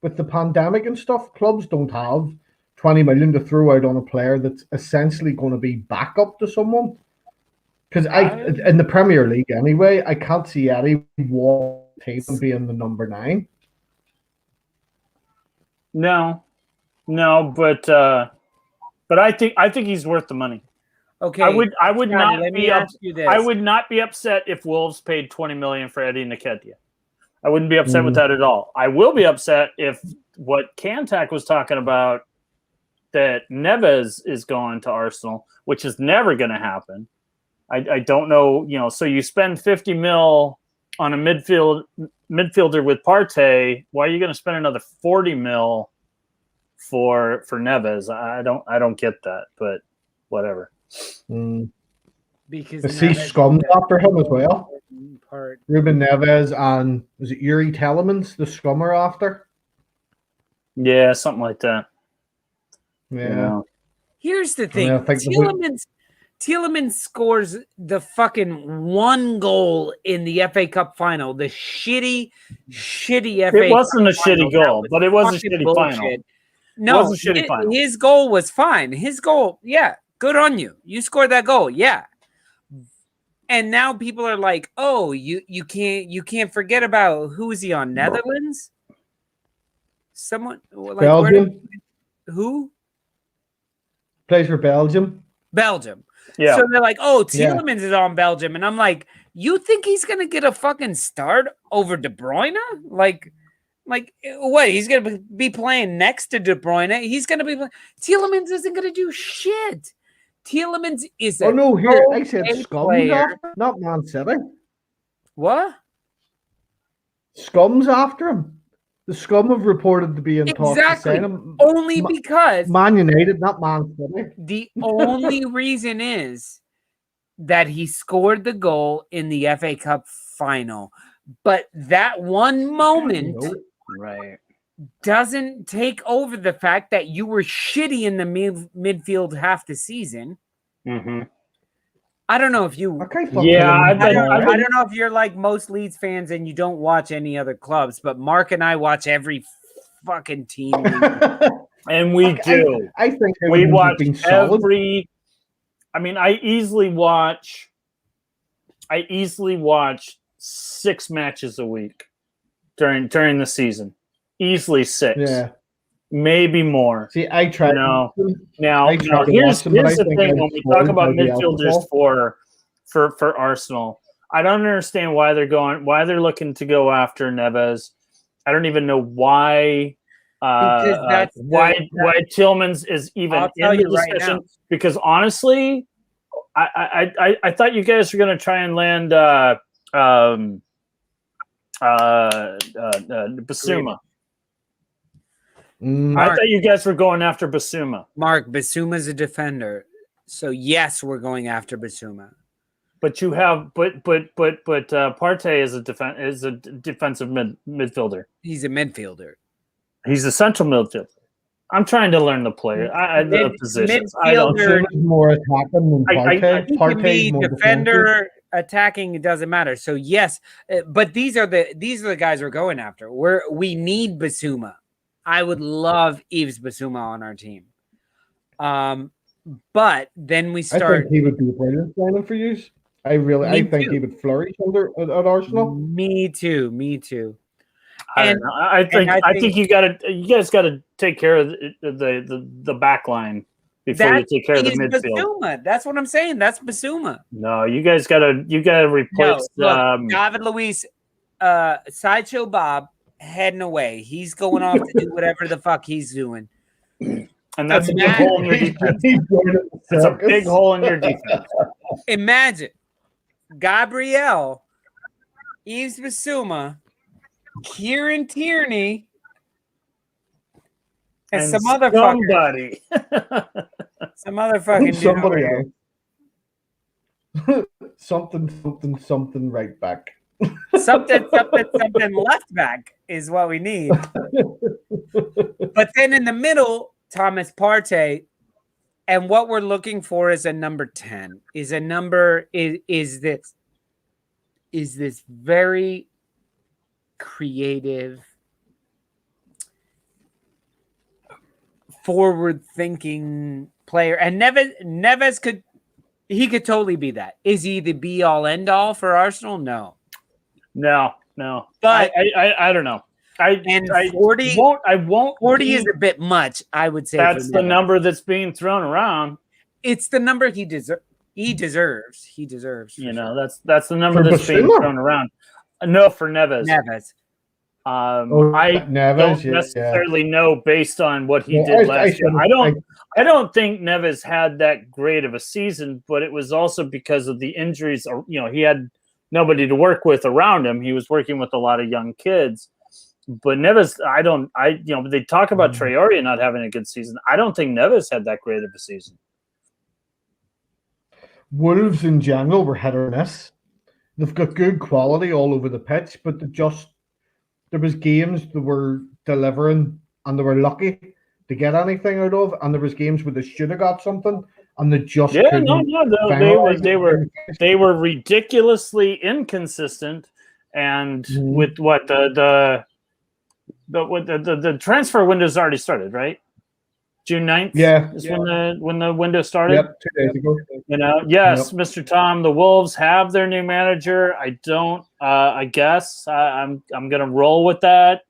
with the pandemic and stuff, clubs don't have 20 million to throw out on a player that's essentially going to be backup to someone. Because in the Premier League anyway, I can't see Eddie team being the number 9. No, but I think he's worth the money. Okay, I would Scotty, I would not be upset if Wolves paid 20 million for Eddie Nketiah. I wouldn't be upset with that at all. I will be upset if what Cantac was talking about, that Neves is going to Arsenal, which is never going to happen. I don't know, so you spend 50 mil on a midfielder with Partey. Why are you going to spend another 40 mil for Neves? I don't get that, but whatever. Because the sea scums after him as well. Ruben Neves and was it Yuri Telemans, the scummer after? Yeah, something like that. Yeah. Here's the thing. Tielemans scores the fucking one goal in the FA Cup final. The shitty FA Cup. It wasn't a shitty goal, but it was a shitty final. No, it was a shitty final. His goal was fine. His goal, yeah, good on you. You scored that goal, yeah. And now people are like, "Oh, you can't forget about who is he on? Netherlands? Someone like Belgium. Who plays for Belgium? Belgium. Yeah. So they're like, "Oh, Tielemans is on Belgium," and I'm like, "You think he's gonna get a fucking start over De Bruyne? Like, Like, what? He's going to be playing next to De Bruyne. He's going to be. Tielemans isn't going to do shit. Tielemans is a. Oh no, here I said okay Scums player. after, not Man City. What? Scum's after him. The Scum have reported to be in talks to sign him. Only because Man United, not Man City. the only reason is that he scored the goal in the FA Cup final. But that one moment Right. doesn't take over the fact that you were shitty in the midfield half the season. Mm-hmm. I don't know if you. Yeah, I don't know if you're like most Leeds fans and you don't watch any other clubs, but Mark and I watch every fucking team. And we do. I think we watch every. I mean, I easily watch 6 matches a week during the season. Easily 6. Yeah. Maybe more. See, I try. Now, here's the thing when we talk about midfielders for Arsenal. I don't understand why they're looking to go after Neves. I don't even know why Tielemans is even in the discussion. Because honestly, I thought you guys were going to try and land Basuma. I thought you guys were going after Basuma. Mark, Basuma's a defender, so yes, we're going after Basuma. But you have, Partey is a defensive midfielder. He's a midfielder. He's a central midfielder. I'm trying to learn the player. The positions. I don't. More attacking than Partey. He can be defender, attacking. It doesn't matter. So yes, but these are the guys we're going after. We need Basuma. I would love Yves Basuma on our team. But then we start. I think he would be a brilliant signing for you. I think he would flourish at Arsenal. Me too. I don't know. I think you guys gotta take care of the back line before you take care of the midfield. Basuma. That's what I'm saying. That's Basuma. No, you gotta replace David Luiz, Sideshow Bob heading away. He's going off to do whatever the fuck he's doing. And that's a big hole in your defense. That's a big hole in your defense. Imagine Gabriel, Yves Basuma, Kieran Tierney, and some other somebody. Some other fucking somebody else. something right back. something left back is what we need. But then in the middle, Thomas Partey, and what we're looking for is a number 10. Is this very creative, forward-thinking player, and Neves could totally be that. Is he the be-all end-all for Arsenal? No. But I don't know. 40 is a bit much, I would say. That's the number that's being thrown around. It's the number he deserves. He deserves. You know, that's the number that's being thrown around. No, for Neves. I don't necessarily know based on what he did last year. I don't think Neves had that great of a season, but it was also because of the injuries. You know, he had nobody to work with around him. He was working with a lot of young kids. But Neves, they talk about Traore not having a good season. I don't think Neves had that great of a season. Wolves in general were hit or miss. They've got good quality all over the pitch, but there was games that were delivering and they were lucky to get anything out of, and there was games where they should have got something and they just couldn't. They were ridiculously inconsistent, and with what the transfer window's already started, right? June 9th? Yeah. When the window started. Yep, 2 days ago. You know, yes, yep. Mr. Tom, the Wolves have their new manager. I don't I guess I'm gonna roll with that.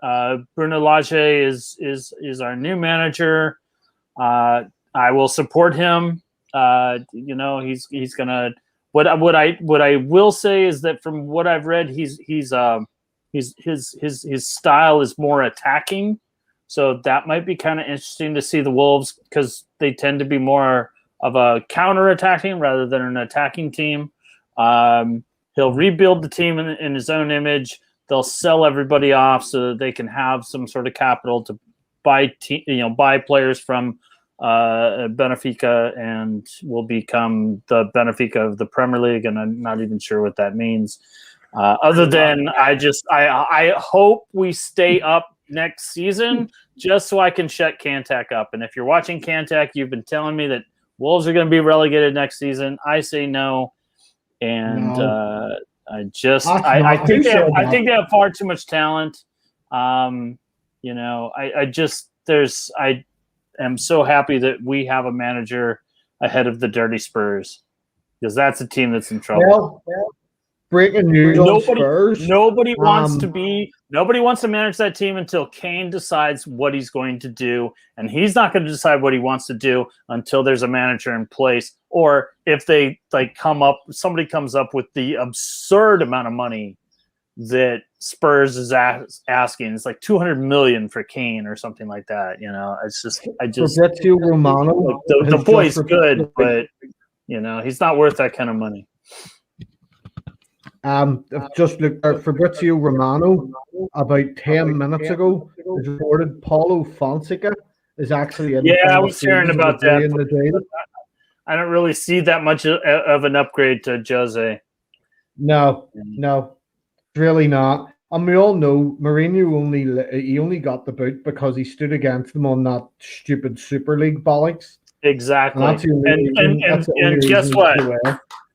Bruno Lage is our new manager. I will support him. You know, he's gonna what I will say is that from what I've read, he's His style is more attacking, so that might be kind of interesting to see the Wolves because they tend to be more of a counter-attacking rather than an attacking team. He'll rebuild the team in his own image. They'll sell everybody off so that they can have some sort of capital to buy players from Benfica, and will become the Benfica of the Premier League. And I'm not even sure what that means. Other than I hope we stay up next season just so I can shut Cantac up. And if you're watching Cantac, you've been telling me that Wolves are going to be relegated next season. I say no. And I think they have far too much talent. I am so happy that we have a manager ahead of the Dirty Spurs, because that's a team that's in trouble. Well, breaking news on Spurs. Nobody wants to manage that team until Kane decides what he's going to do, and he's not going to decide what he wants to do until there's a manager in place, or if they somebody comes up with the absurd amount of money that Spurs is asking. It's like $200 million for Kane or something like that. Fabrizio Romano. The boy's good, but he's not worth that kind of money. I've just looked at Fabrizio Romano about 10 minutes ago. Has reported Paulo Fonseca is actually in. I was hearing about that. I don't really see that much of an upgrade to Jose. No, really not. And we all know Mourinho only got the boot because he stood against them on that stupid Super League bollocks. Exactly. And guess what?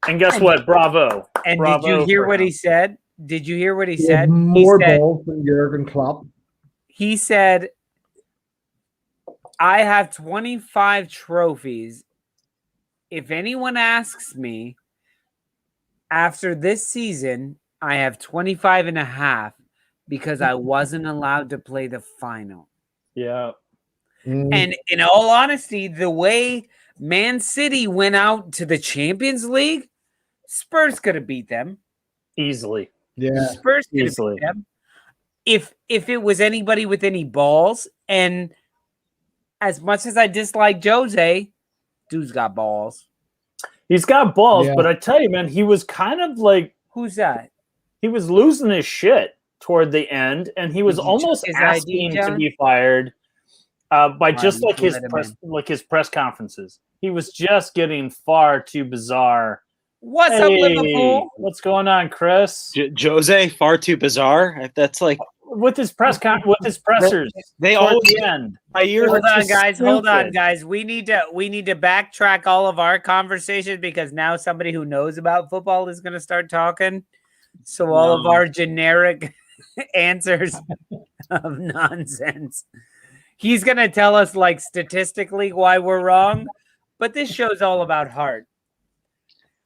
And guess what? Bravo. And did you hear what he said? Did you hear what he said? More balls than Jurgen Klopp. He said, I have 25 trophies. If anyone asks me, after this season, I have 25 and a half because I wasn't allowed to play the final. Yeah. And in all honesty, the way Man City went out to the Champions League, Spurs could have beat them easily. Yeah, Spurs could have beat them if it was anybody with any balls. And as much as I dislike Jose, dude's got balls. He's got balls, but I tell you, man, he was kind of like, who's that? He was losing his shit toward the end, and he was almost asking to be fired by just like his press conferences. He was just getting far too bizarre. What's up, Liverpool? What's going on, Chris? Jose, far too bizarre. That's like with his pressers. They all the end. Hold on, guys. We need to backtrack all of our conversations because now somebody who knows about football is going to start talking. So all of our generic answers of nonsense. He's going to tell us like statistically why we're wrong, but this show's all about heart.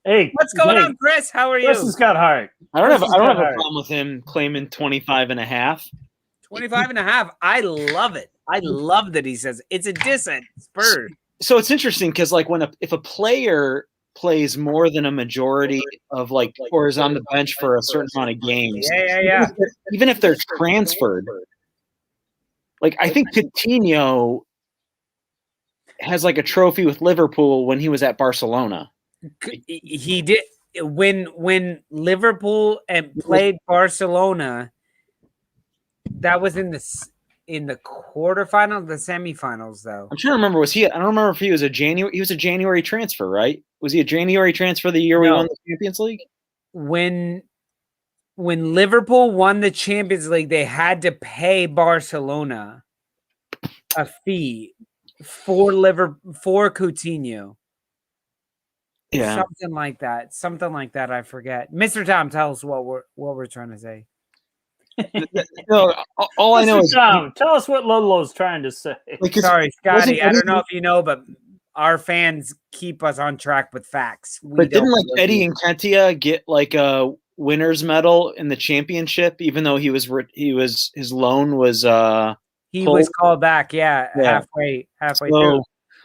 Hey, what's going on, Chris? How are you? Chris has got heart. I don't have a problem with him claiming 25 and a half. 25 and a half. I love it. I love that he says it's a diss at Spurs. So it's interesting because like if a player plays more than a majority of or is on the bench for a certain amount of games. Yeah. Even if they're transferred. Like I think Coutinho has like a trophy with Liverpool when he was at Barcelona. He did when Liverpool and played Barcelona. That was in the quarterfinals, the semifinals, though. I'm trying to remember. I don't remember if he was a January. He was a January transfer, right? Was he a January transfer the year we won the Champions League? When Liverpool won the Champions League, they had to pay Barcelona a fee for Coutinho. Yeah, something like that. I forget. Mr. Tom, tell us what we're trying to say. No, all I know is Tom. Tell us what Lolo's trying to say. Sorry, Scotty. I don't know if you know, but our fans keep us on track with facts. But didn't Eddie Nketiah get like a winner's medal in the championship, even though his loan was he was called back, halfway through.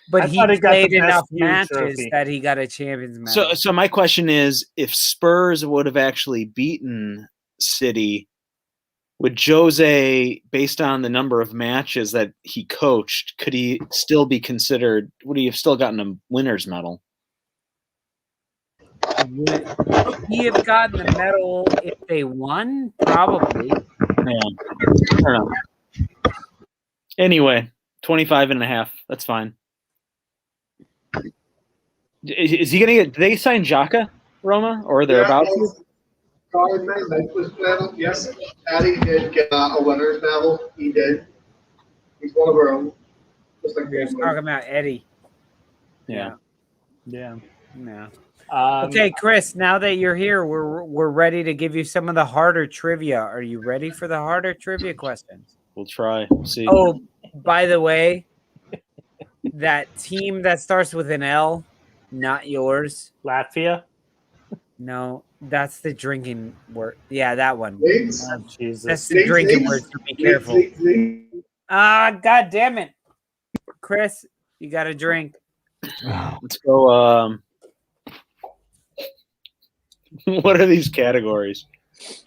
But he played enough matches that he got a Champions medal. So my question is, if Spurs would have actually beaten City, With Jose, based on the number of matches that he coached, could he still be considered? Would he have still gotten a winner's medal? Would he have gotten the medal if they won? Probably. Yeah. I don't know. Anyway, 25.5. That's fine. Is he going to get? Did they sign Xhaka, Roma, or they're about to? Yes, Eddie did get a winner's medal. He did. He's one of our own. Just like We're talking about Eddie. Yeah. Yeah. Okay, Chris. Now that you're here, we're ready to give you some of the harder trivia. Are you ready for the harder trivia questions? We'll try. We'll see. Oh, by the way, that team that starts with an L, not yours. Latvia. No, that's the drinking word. Yeah, that one. Leeds. Oh, Jesus. That's the drinking word. So be careful. God damn it, Chris! You got to drink. Let's go. What are these categories?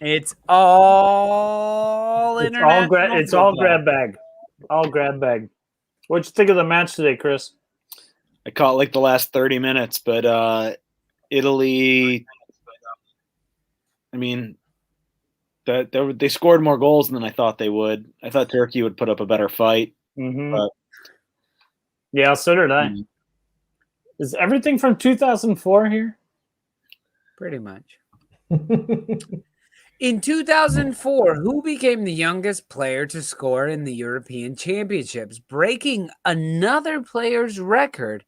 It's all international. It's all grab bag. All grab bag. What'd you think of the match today, Chris? I caught like the last 30 minutes, but Italy. I mean, they scored more goals than I thought they would. I thought Turkey would put up a better fight. Mm-hmm. But, yeah, so did I. Is everything from 2004 here? Pretty much. In 2004, who became the youngest player to score in the European Championships, breaking another player's record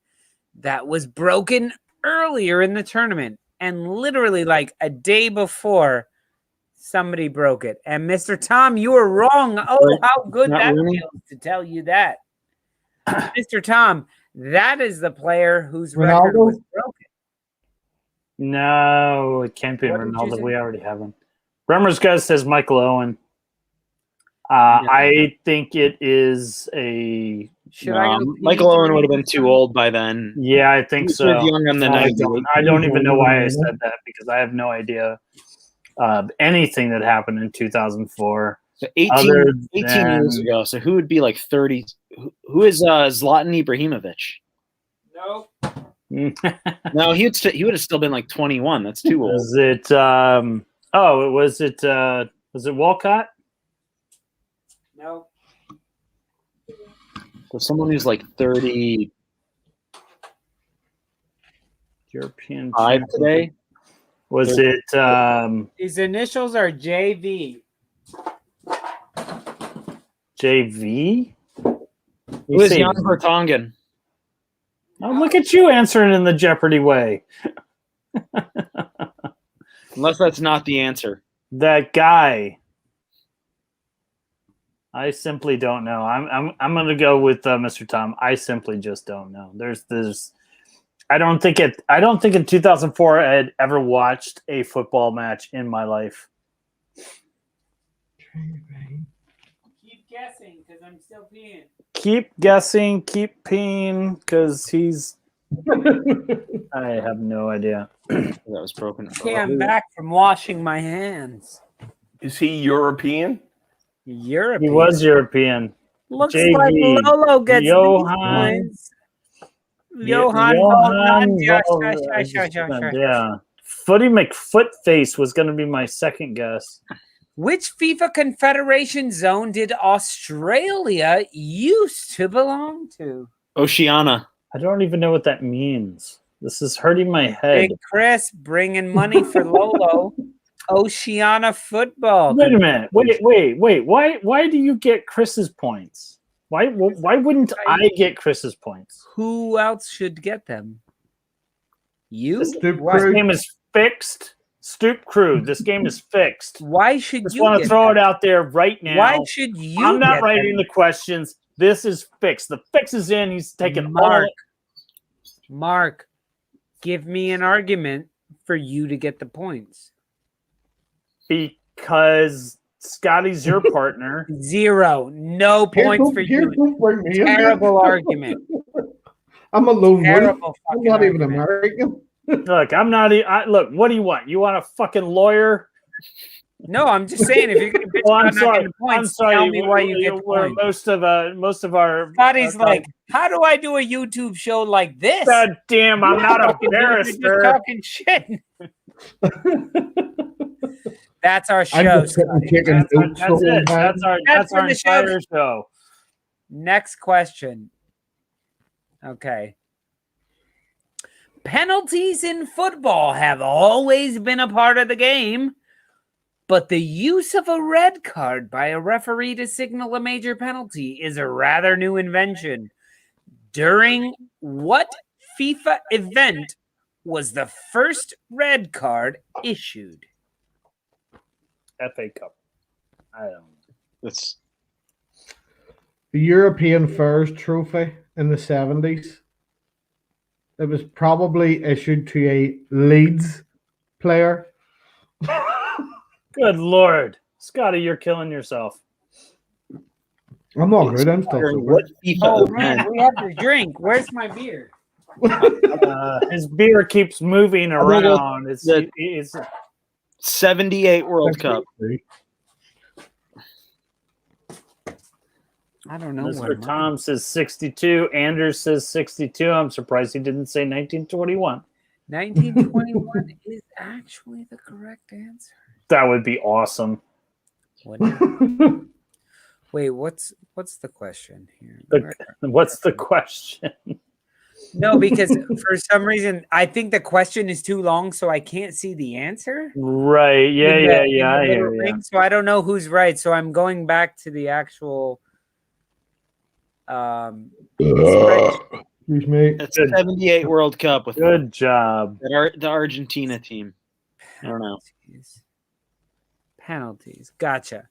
that was broken earlier in the tournament? And literally like a day before, somebody broke it. And Mr. Tom, you were wrong. Oh, how good that feels to tell you that. Mr. Tom, that is the player whose record was broken. No, it can't be Ronaldo. We already have him. Bremner's guy says Michael Owen. I think it is a... Michael Owen would have been too old by then. Yeah, I think so. Young on the night. I don't even know why I said that because I have no idea anything that happened in 2004. So 18 years ago. So who would be like 30? Who is Zlatan Ibrahimovic? No. No, he would have still been like 21. That's too old. Was it? Was it Walcott? No. So someone who's like 30. European 5 today. Was it? His initials are JV. JV? Who is Jan Vertonghen? Oh, look at you answering in the Jeopardy way. Unless that's not the answer. That guy. I simply don't know. I'm going to go with Mr. Tom. I simply just don't know. There's. I don't think in 2004 I had ever watched a football match in my life. Keep guessing, because I'm still peeing. Keep guessing, keep peeing, because he's... I have no idea. That was broken. Okay, I'm back from washing my hands. Is he European? European. He was European. Looks JV. like Lolo gets Johan. Johan. Yeah. Footy McFootface was going to be my second guess. Which FIFA Confederation zone did Australia used to belong to? Oceania. I don't even know what that means. This is hurting my head. Big Chris bringing money for Lolo. Oceania football. Wait a minute. Wait. Why do you get Chris's points? Why wouldn't I get Chris's points? Who else should get them? You? This game is fixed. Stoop crew. This game is fixed. Why should Just you want to throw it out there right now? Why should you? I'm not writing the questions. This is fixed. The fix is in. He's taking Mark, give me an argument for you to get the points. Because Scotty's your partner. 0. No points for you. Terrible argument. I'm a lone Terrible. I'm not even American. Look, I'm not. Look, what do you want? You want a fucking lawyer? No, I'm just saying if you're going to bitch Well, I'm about not sorry. getting points, I'm sorry. tell me why you get the We're points. most of our Scotty's like, how do I do a YouTube show like this? God damn, I'm not a You're just barrister. talking shit. That's our I'm show. just sitting Scotty. taking That's notes the whole it. time. That's for our the show. entire show. Next question. Okay. Penalties in football have always been a part of the game, but the use of a red card by a referee to signal a major penalty is a rather new invention. During what FIFA event was the first red card issued? FA Cup. I don't know. That's The European Furs Trophy in the 70s. It was probably issued to a Leeds player. Good Lord. Scotty, you're killing yourself. I'm not good. I'm still during sober. what FIFA Oh event? man, we have to drink. Where's my beer? His beer keeps moving I'm gonna go around. It's 78 World Cup. I don't know. Mr. Tom says 62. Anders says 62. I'm surprised he didn't say 1921. 1921 is actually the correct answer. That would be awesome. Wait, what's the question here? What's the question? No, because for some reason I think the question is too long, so I can't see the answer. Right. Yeah. I hear you. So I don't know who's right. So I'm going back to the actual. Excuse me. It's 78 World Cup with Good job. the Argentina team. I don't know. Penalties. Gotcha.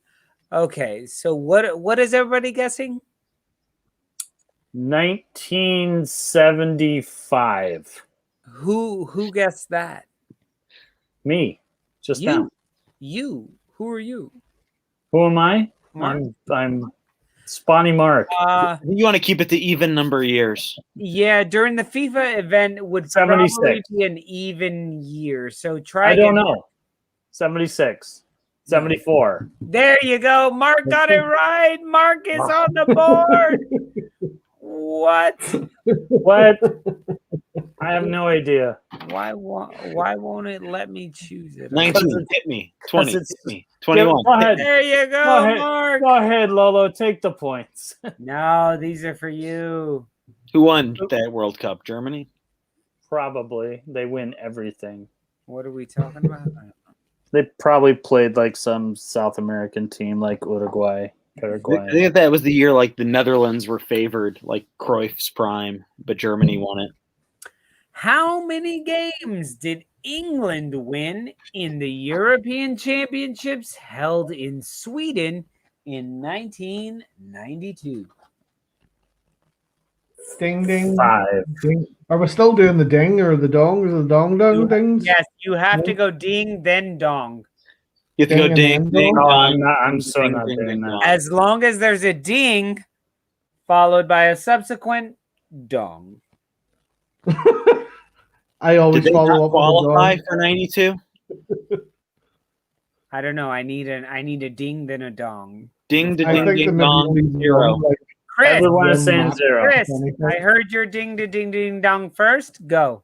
Okay, so what is everybody guessing? 1975. Who guessed that? Me. Just now. You. Who are you? Who am I? Mark. I'm Spawny Mark. You want to keep it to even number years. Yeah, during the FIFA event would 76. probably be an even year. So try. I don't know. 76. 74. There you go. Mark got it right. Mark is on the board. What? I have no idea. Why won't it let me choose it? 19 hit me. 20 hit me. 21. Go ahead. There you go, Go ahead. Mark. Go ahead, Lolo. Take the points. No, these are for you. Who won that World Cup? Germany? Probably. They win everything. What are we talking about? They probably played like some South American team like Uruguay. Paraguay. I think that was the year like the Netherlands were favored, like Cruyff's prime, but Germany won it. How many games did England win in the European Championships held in Sweden in 1992? Ding, ding. 5. Ding. Are we still doing the ding or the dong? Is it the dong dings? Yes, you have to go ding, then dong. You have to go ding, ding, dong. I'm so not doing that. As long as there's a ding followed by a subsequent dong. I always Did they follow not up qualify with for 92? I don't know. I need a ding, then a dong. Ding, I ding, think ding, the dong, maybe 0. like Chris, Everyone is saying 0. Chris, I heard your ding to ding ding dong first. Go.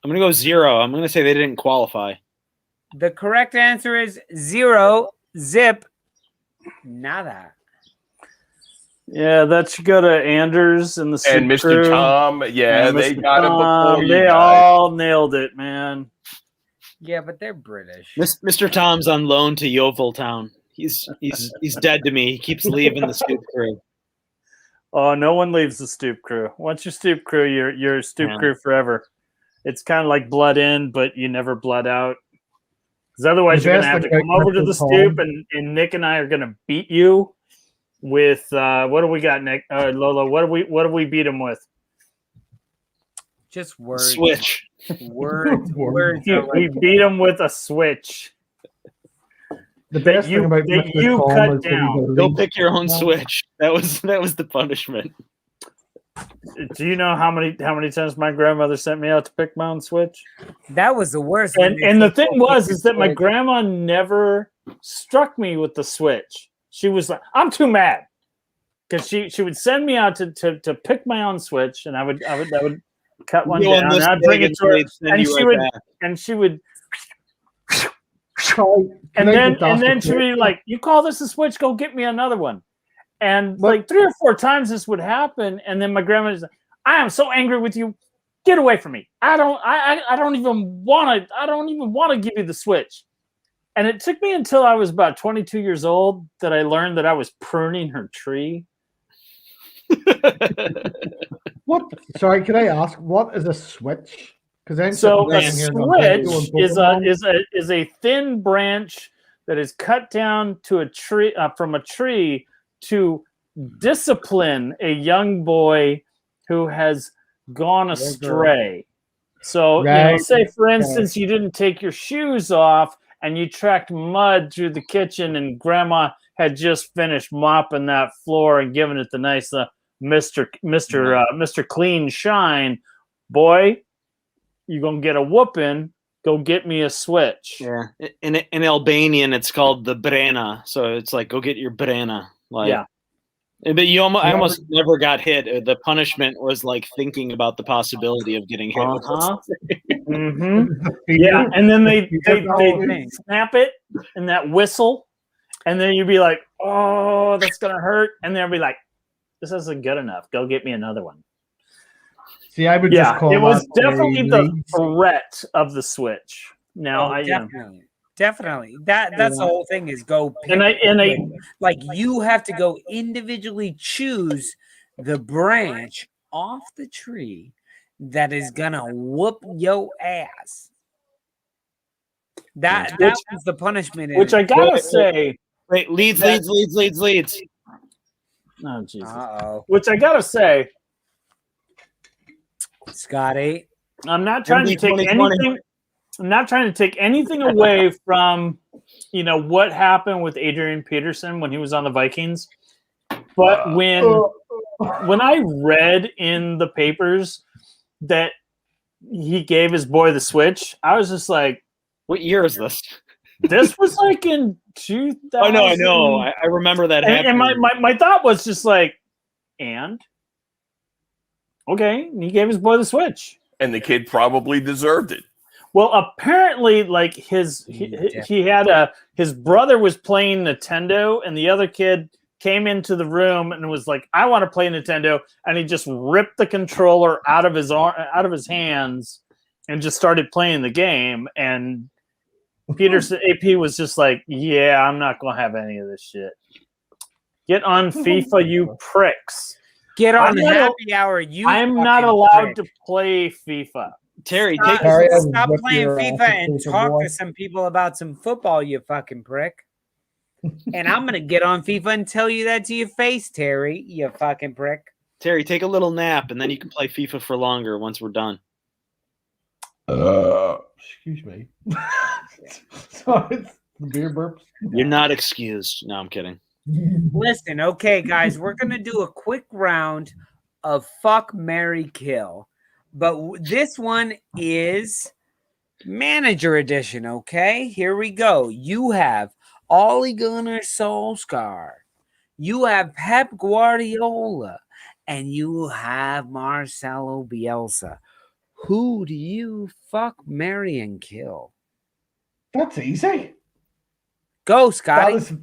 I'm going to go 0. I'm going to say they didn't qualify. The correct answer is 0. Zip. Nada. Yeah, that should go to Anders and the And Soup Mr. Crew. Tom, yeah, And they Mr. got it Tom, before you They guys. all nailed it, man. Yeah, but they're British. Mr. Tom's on loan to Yeovil Town. He's dead to me. He keeps leaving the Stoop Crew. Oh, no one leaves the Stoop Crew. Once you're Stoop Crew, you're a Stoop Crew forever. It's kind of like blood in, but you never blood out. Because otherwise, you're going to have to come over to the Stoop, and Nick and I are going to beat you with what do we got, Nick? Lolo, what do we beat him with? Just words. Switch. Words. We beat him with a switch. the best thing about that Mr. you Tom cut is that he's down. a Go Leeds pick your own fan. switch. That was the punishment. Do you know how many times my grandmother sent me out to pick my own switch? That was the worst. And the thing is that my grandma never struck me with the switch. She was like, I'm too mad. Because she would send me out to pick my own switch, and I would cut one down, and I'd bring it to her, and she would and then she'd be like, "You call this a switch? Go get me another one." And like 3 or 4 times this would happen, and then my grandma was like, "I am so angry with you. Get away from me. I don't even want to give you the switch." And it took me until I was about 22 years old that I learned that I was pruning her tree. What? Sorry, can I ask what is a switch? Because so a switch is a thin branch that is cut down to a tree from a tree to discipline a young boy who has gone astray. So, say for instance, you didn't take your shoes off and you tracked mud through the kitchen, and Grandma had just finished mopping that floor and giving it the nice Mr. Clean shine. Boy, you're gonna get a whooping. Go get me a switch. Yeah, in Albanian it's called the brena, so it's like go get your brena. Like, yeah. But I almost never got hit. The punishment was like thinking about the possibility of getting hit. Yeah, and then they snap it and that whistle, and then you'd be like, "Oh, that's gonna hurt," and they'll be like, "This isn't good enough. Go get me another one." See, I would just call it was definitely the threat of the switch. Now, definitely. That's the whole thing is go pick like you have to go individually choose the branch off the tree that is gonna whoop your ass. That was the punishment. Which I gotta say, Leeds. Oh Jesus! Which I gotta say, Scotty, I'm not trying to take anything. I'm not trying to take anything away from, what happened with Adrian Peterson when he was on the Vikings. But when I read in the papers that he gave his boy the switch, I was just like, "What year is this?" This was like in 2000. Oh no, I know. I remember that happening. And my thought was just like, okay, and he gave his boy the switch, and the kid probably deserved it. Well, apparently, like his brother was playing Nintendo, and the other kid came into the room and was like, "I want to play Nintendo," and he just ripped the controller out of his hands and just started playing the game. And Peterson AP was just like, "Yeah, I'm not gonna have any of this shit. Get on FIFA, you pricks. Get on happy hour, you." I'm not allowed to play FIFA. Terry, stop playing FIFA and talk to some people about some football, you fucking prick. And I'm gonna get on FIFA and tell you that to your face, Terry, you fucking prick. Terry, take a little nap and then you can play FIFA for longer once we're done. Excuse me. Sorry, it's the beer burps. You're not excused. No, I'm kidding. Listen, okay, guys, we're gonna do a quick round of fuck, marry, kill. But this one is manager edition, okay? Here we go. You have Ole Gunnar Solskjaer. You have Pep Guardiola. And you have Marcelo Bielsa. Who do you fuck, marry, and kill? That's easy. Go, Scotty.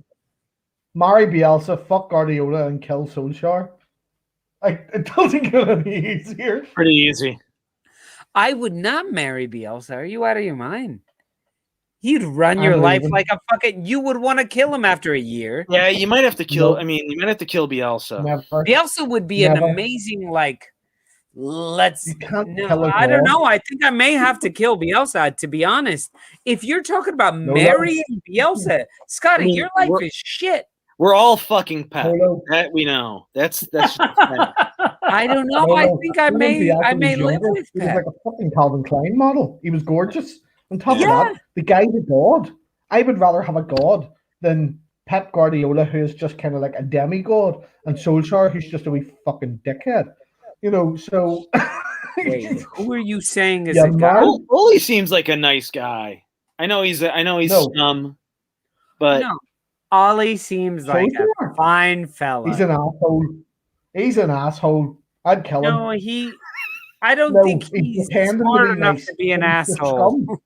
Marry Bielsa, fuck Guardiola, and kill Solskjaer. It doesn't get any easier. Pretty easy. I would not marry Bielsa. Are you out of your mind? He'd run your life like a fucking. You would want to kill him after a year. Yeah, you might have to kill. I mean, you might have to kill Bielsa. Never. Bielsa would be an amazing I don't know. I think I may have to kill Bielsa, to be honest. If you're talking about marrying Bielsa, Scotty, your life is shit. We're all fucking Pep. That we know. That's I don't know. I think I may live with He was Pep. like a fucking Calvin Klein model. He was gorgeous. On top of that, the guy's a god. I would rather have a god than Pep Guardiola, who is just kind of like a demigod, and Solskjaer, who's just a wee fucking dickhead. You know, so Wait, who are you saying is Yeah, a guy? Oli seems like a nice guy. I know he's No. scum, but No, Ollie seems So like is a Mark. fine fella. He's an asshole. He's an asshole. I'd kill him. No, I don't No, think he's he's pretending to smart be enough nice. to be an He's for asshole. Scum.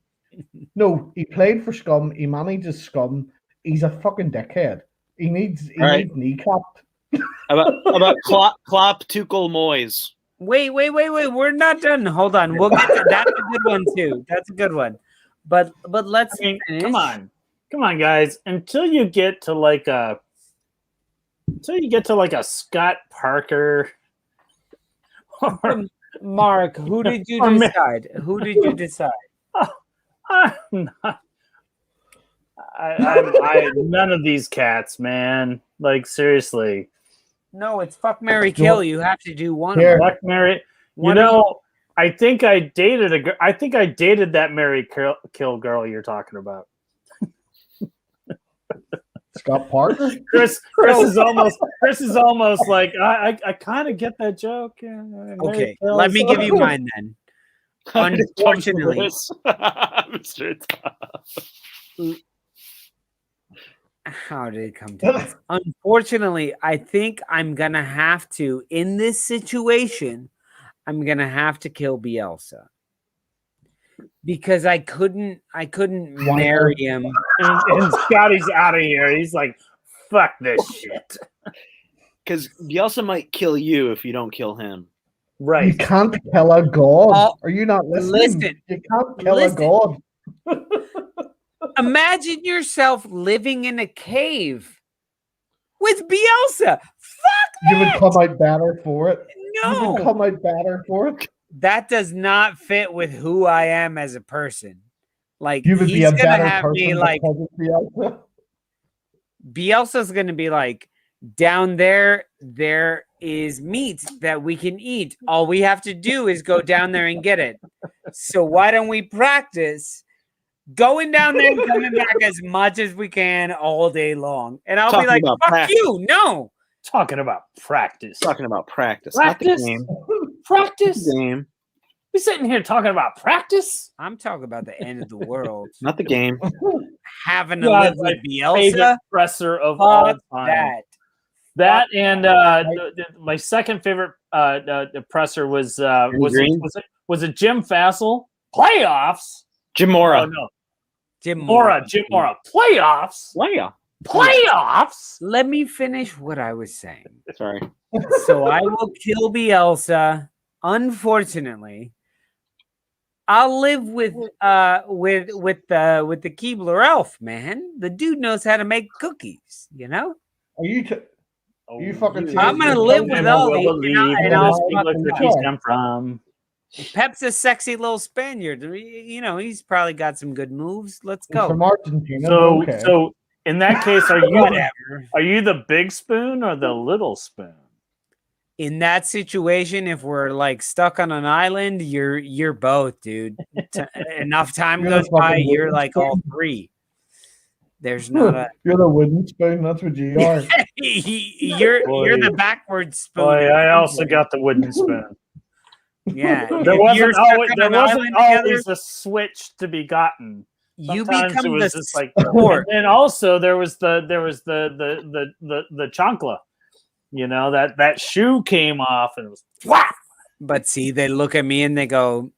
No, he played for Scum. He manages Scum. He's a fucking dickhead. He needs right. kneecapped. about Klopp Tuchel Moyes. Wait. We're not done. Hold on. We'll get to that's a good one too. That's a good one. But let's finish. Come on, guys. Until you get to like a Scott Parker. Mark, who did you decide? Who did you decide? I'm not. I none of these cats, man. Like seriously. No, it's fuck, marry, kill. You have to do one. Here. Fuck, marry. You know, I think I dated that marry kill girl you're talking about. Scott Parker. Chris is almost like I kind of get that joke. Yeah, okay, let me give you mine then. Unfortunately, Mr. how did it come to this? Unfortunately, I think I'm gonna have to, in this situation, I'm gonna have to kill Bielsa. Because I couldn't marry him. And Scotty's out of here. He's like, fuck this shit. Because Bielsa might kill you if you don't kill him. Right. You can't kill a god. Are you not listening? Listen. You can't kill a god. Imagine yourself living in a cave with Bielsa. Fuck that! You would come out better for it. No. You would come out better for it. That does not fit with who I am as a person. Like, You would be he's a gonna better have person me like because of Bielsa. Bielsa's gonna be like, down there is meat that we can eat. All we have to do is go down there and get it. So why don't we practice going down there and coming back as much as we can all day long? And I'll be like, fuck you, no. Talking about practice. Talking about practice. Practice? Not the game. Practice? The game. We sitting here talking about practice? I'm talking about the end of the world. Not the game. Having to live with Bielsa. Presser of all Fuck time. that. And my second favorite presser was it Jim Fassel? Playoffs? Jim Mora. Oh, no. Jim Mora. Playoffs? Playoffs? Let me finish what I was saying. Sorry. So I will kill Bielsa. Unfortunately, I'll live with the Keebler elf, man. The dude knows how to make cookies, you know? Are you fucking serious? I'm gonna live with Ollie, and I'll cookies come from. Pep's a sexy little Spaniard. You know, he's probably got some good moves. Let's go. From Argentina. So in that case, are you the big spoon or the little spoon? In that situation, if we're like stuck on an island, you're both, dude. Enough time goes by, you're like all three. There's not a. You're the wooden spoon. That's what you are. you're the backwards spoon. Boy, I also got the wooden spoon. Yeah, there wasn't always a switch to be gotten. You Sometimes become it was the just like, sport. and also there was the chancla. You know, that shoe came off and it was whack. But see, they look at me and they go,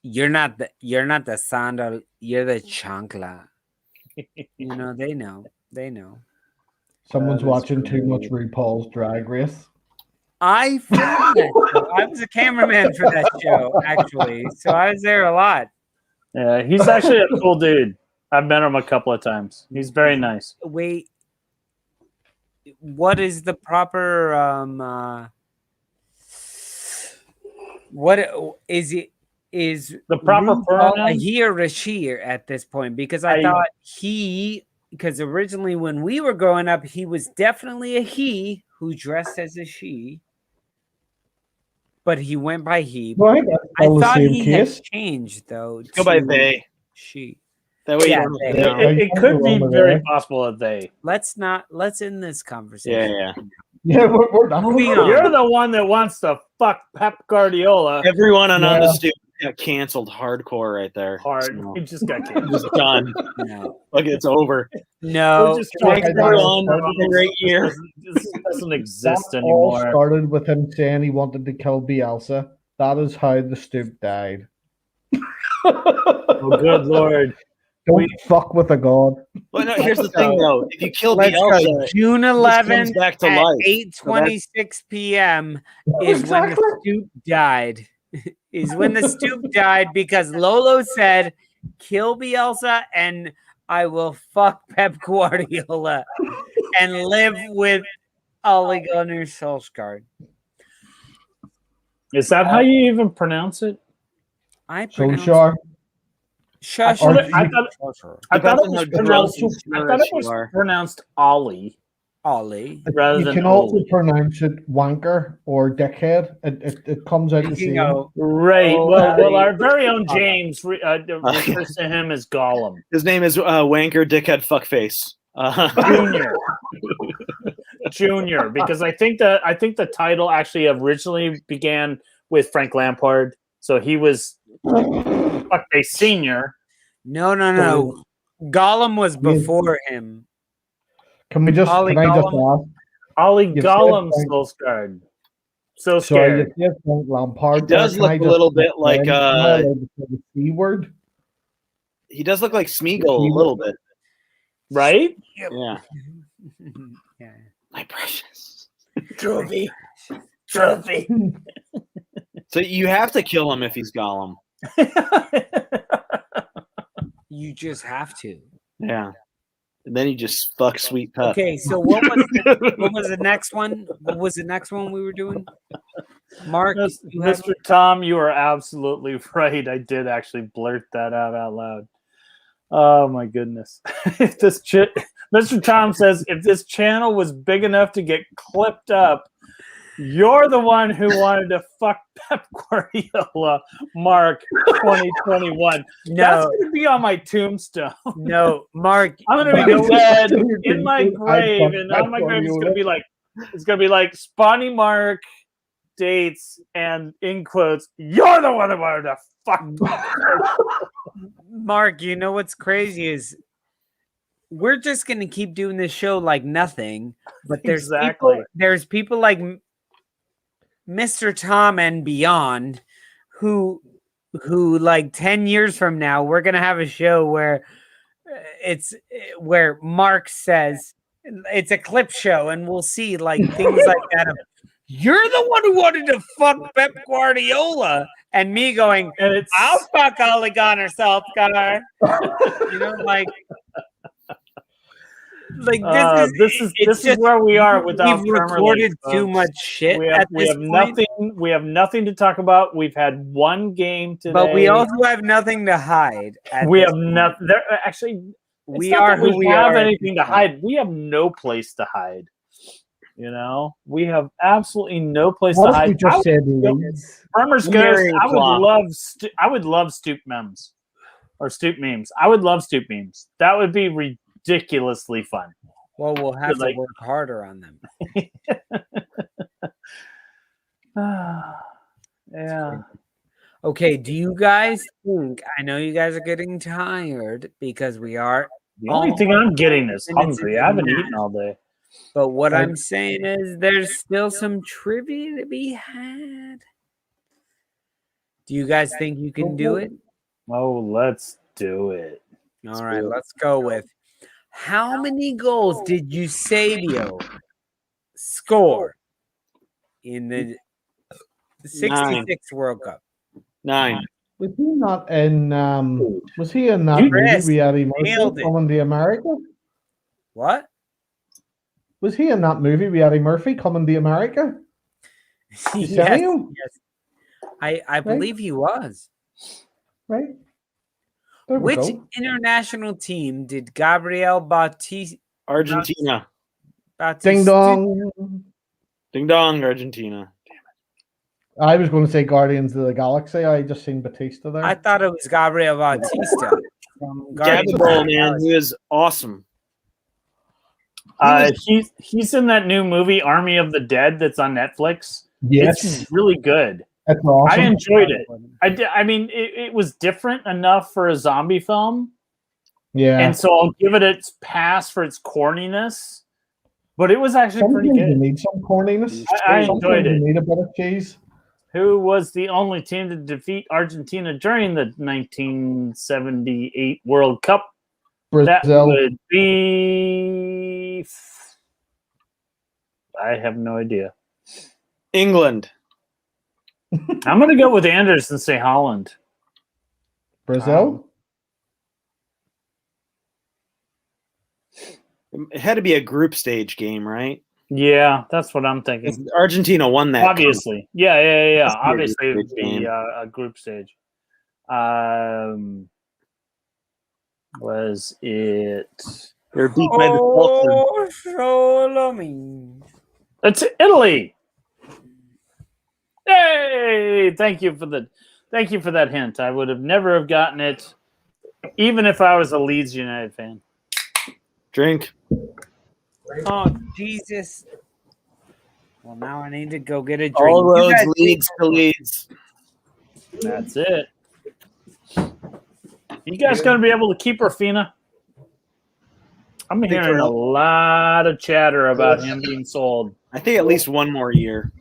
You're not the sandal, you're the chancla. You know, they know. Someone's watching too much RuPaul's Drag Race. I filmed that show. I was a cameraman for that show, actually. So I was there a lot. Yeah, he's actually a cool dude. I've met him a couple of times. He's very nice. Wait, what is the proper what is it? Is the proper pronoun a he or a she at this point? Because I thought because originally when we were growing up, he was definitely a he who dressed as a she, but he went by he. Right, I thought he had changed though. Go by they. She. That way, it could be very possible that they. Let's end this conversation. Yeah. Yeah, we're not Moving gonna- on. You're the one that wants to fuck Pep Guardiola Everyone on the Yeah. Stoop got canceled hardcore right there. hard. So, He just got canceled. just done. No. Like it's over. No. We're just Thanks talking everyone. about- Have a great year. This doesn't exist That all anymore. started with him saying he wanted to kill Bielsa. That is how the Stoop died. Oh, good lord. Don't fuck with a god. But no, here's the thing though. If you kill Let's go. Bielsa, June comes 11th back to at life. 8:26 p.m. is when the Stoop died. Is when the Stoop died because Lolo said, "Kill Bielsa and I will fuck Pep Guardiola and live with Ole Gunnar Solskjaer." Is that how you even pronounce it? I So pronounce sure. Shush. Or- I thought Depends it on was how pronounced. gross I thought it you was are. pronounced Ollie Ollie. rather You than can also Oli. pronounce it wanker or dickhead. It comes out the Speaking same. of, Right. Oh, Well, Ollie. our very own James refers to him as Gollum His name is Wanker Dickhead Fuckface. Junior. Junior, because I think the title actually originally began with Frank Lampard, so he was a senior. no. Gollum was before him. Can we just? Ollie Can I just Gollum. ask? Ollie You've Gollum said Solskjaer. So Sorry, you scared. said Frank Lampard. He does there. look Can I a just little bit like, am I allowed to say the C word. He does look like Smeagol a little bit. Right? Yeah. Yeah. My precious. Trophy. So you have to kill him if he's Gollum. You just have to. Yeah. And then you just fuck Sweet Pep. Okay, so what was the next one? What was the next one we were doing? Mark, you have Mr. Tom, you are absolutely right. I did actually blurt that out loud. Oh my goodness. If this Mr. Tom says if this channel was big enough to get clipped up, you're the one who wanted to fuck Pep Guardiola, Mark 2021. That's no, gonna be on my tombstone. no, Mark. I'm gonna you know be what? dead in my grave, fucked and Pep on my grave it's Guardiola. gonna be like Spawny Mark dates and in quotes, you're the one that wanted to fuck. Mark, you know what's crazy is we're just gonna keep doing this show like nothing, but Exactly. there's people like Mr. Tom and beyond who like 10 years from now we're gonna have a show where it's where Mark says it's a clip show and we'll see like things like that of, you're the one who wanted to fuck Pep Guardiola, and me going, And it's I'll fuck Ole Gunnar Solskjaer. You know, like this is where we are without we've Premier recorded League, too folks. much shit. We at have this point, nothing. We have nothing to talk about. We've had one game today, but we also have nothing to hide. we have nothing. There actually, we are who we have are at anything this to point. hide. We have no place to hide. You know, we have absolutely no place to What if hide. we just said Leeds? Farmer's Wearing Ghost. cloth. I would love Stoop memes or Stoop memes. I would love Stoop memes. That would be ridiculously fun. Well, we'll have to Like- work harder on them. Yeah. Okay, do you guys think? I know you guys are getting tired because we are, The only thing I'm getting is And it's hungry. in I haven't the eaten all day. but what I'm saying is there's still some trivia to be had. Do you guys think you can do it? Oh, let's do it. All right, let's go with how many goals did Eusebio score in the 66 World Cup? 9. Was he not in? Was he in that Chris, movie with Eddie Murphy nailed it. coming to America? What? Was he in that movie with Eddie Murphy coming to America? Yes, Eusebio? yes. I believe he was. Right. There we Which go. international team did Gabriel Bautista? Argentina. Ding dong. Ding dong, Argentina. I was going to say Guardians of the Galaxy. I just seen Batista there. I thought it was Gabriel Bautista from Get Guardians the of ball, the man. Galaxy. He was awesome. He's in that new movie Army of the Dead that's on Netflix. Yes, It's really good. that's awesome. I enjoyed it. I mean, it was different enough for a zombie film. Yeah, and so I'll give it its pass for its corniness. But it was actually pretty sometimes good. you need some corniness. I Sometimes enjoyed you it. need a bit of cheese. Who was the only team to defeat Argentina during the 1978 World Cup? That Brazil. would be. I have no idea. England. I'm going to go with Anders and say Holland. Brazil. It had to be a group stage game, right? Yeah, that's what I'm thinking. Argentina won that. Obviously. Yeah. Must be a Obviously, it group would stage be game. a group stage. Was it? They're beat by the Celtics. Solanum. It's Italy. Hey, thank you for that hint. I would have never have gotten it, even if I was a Leeds United fan. Drink. Oh, Jesus. Well, now I need to go get a drink. All You roads guys leads to Leeds. That's it. You guys going to be able to keep Rafina? I'm hearing a lot of chatter about him being sold. I think at least one more year.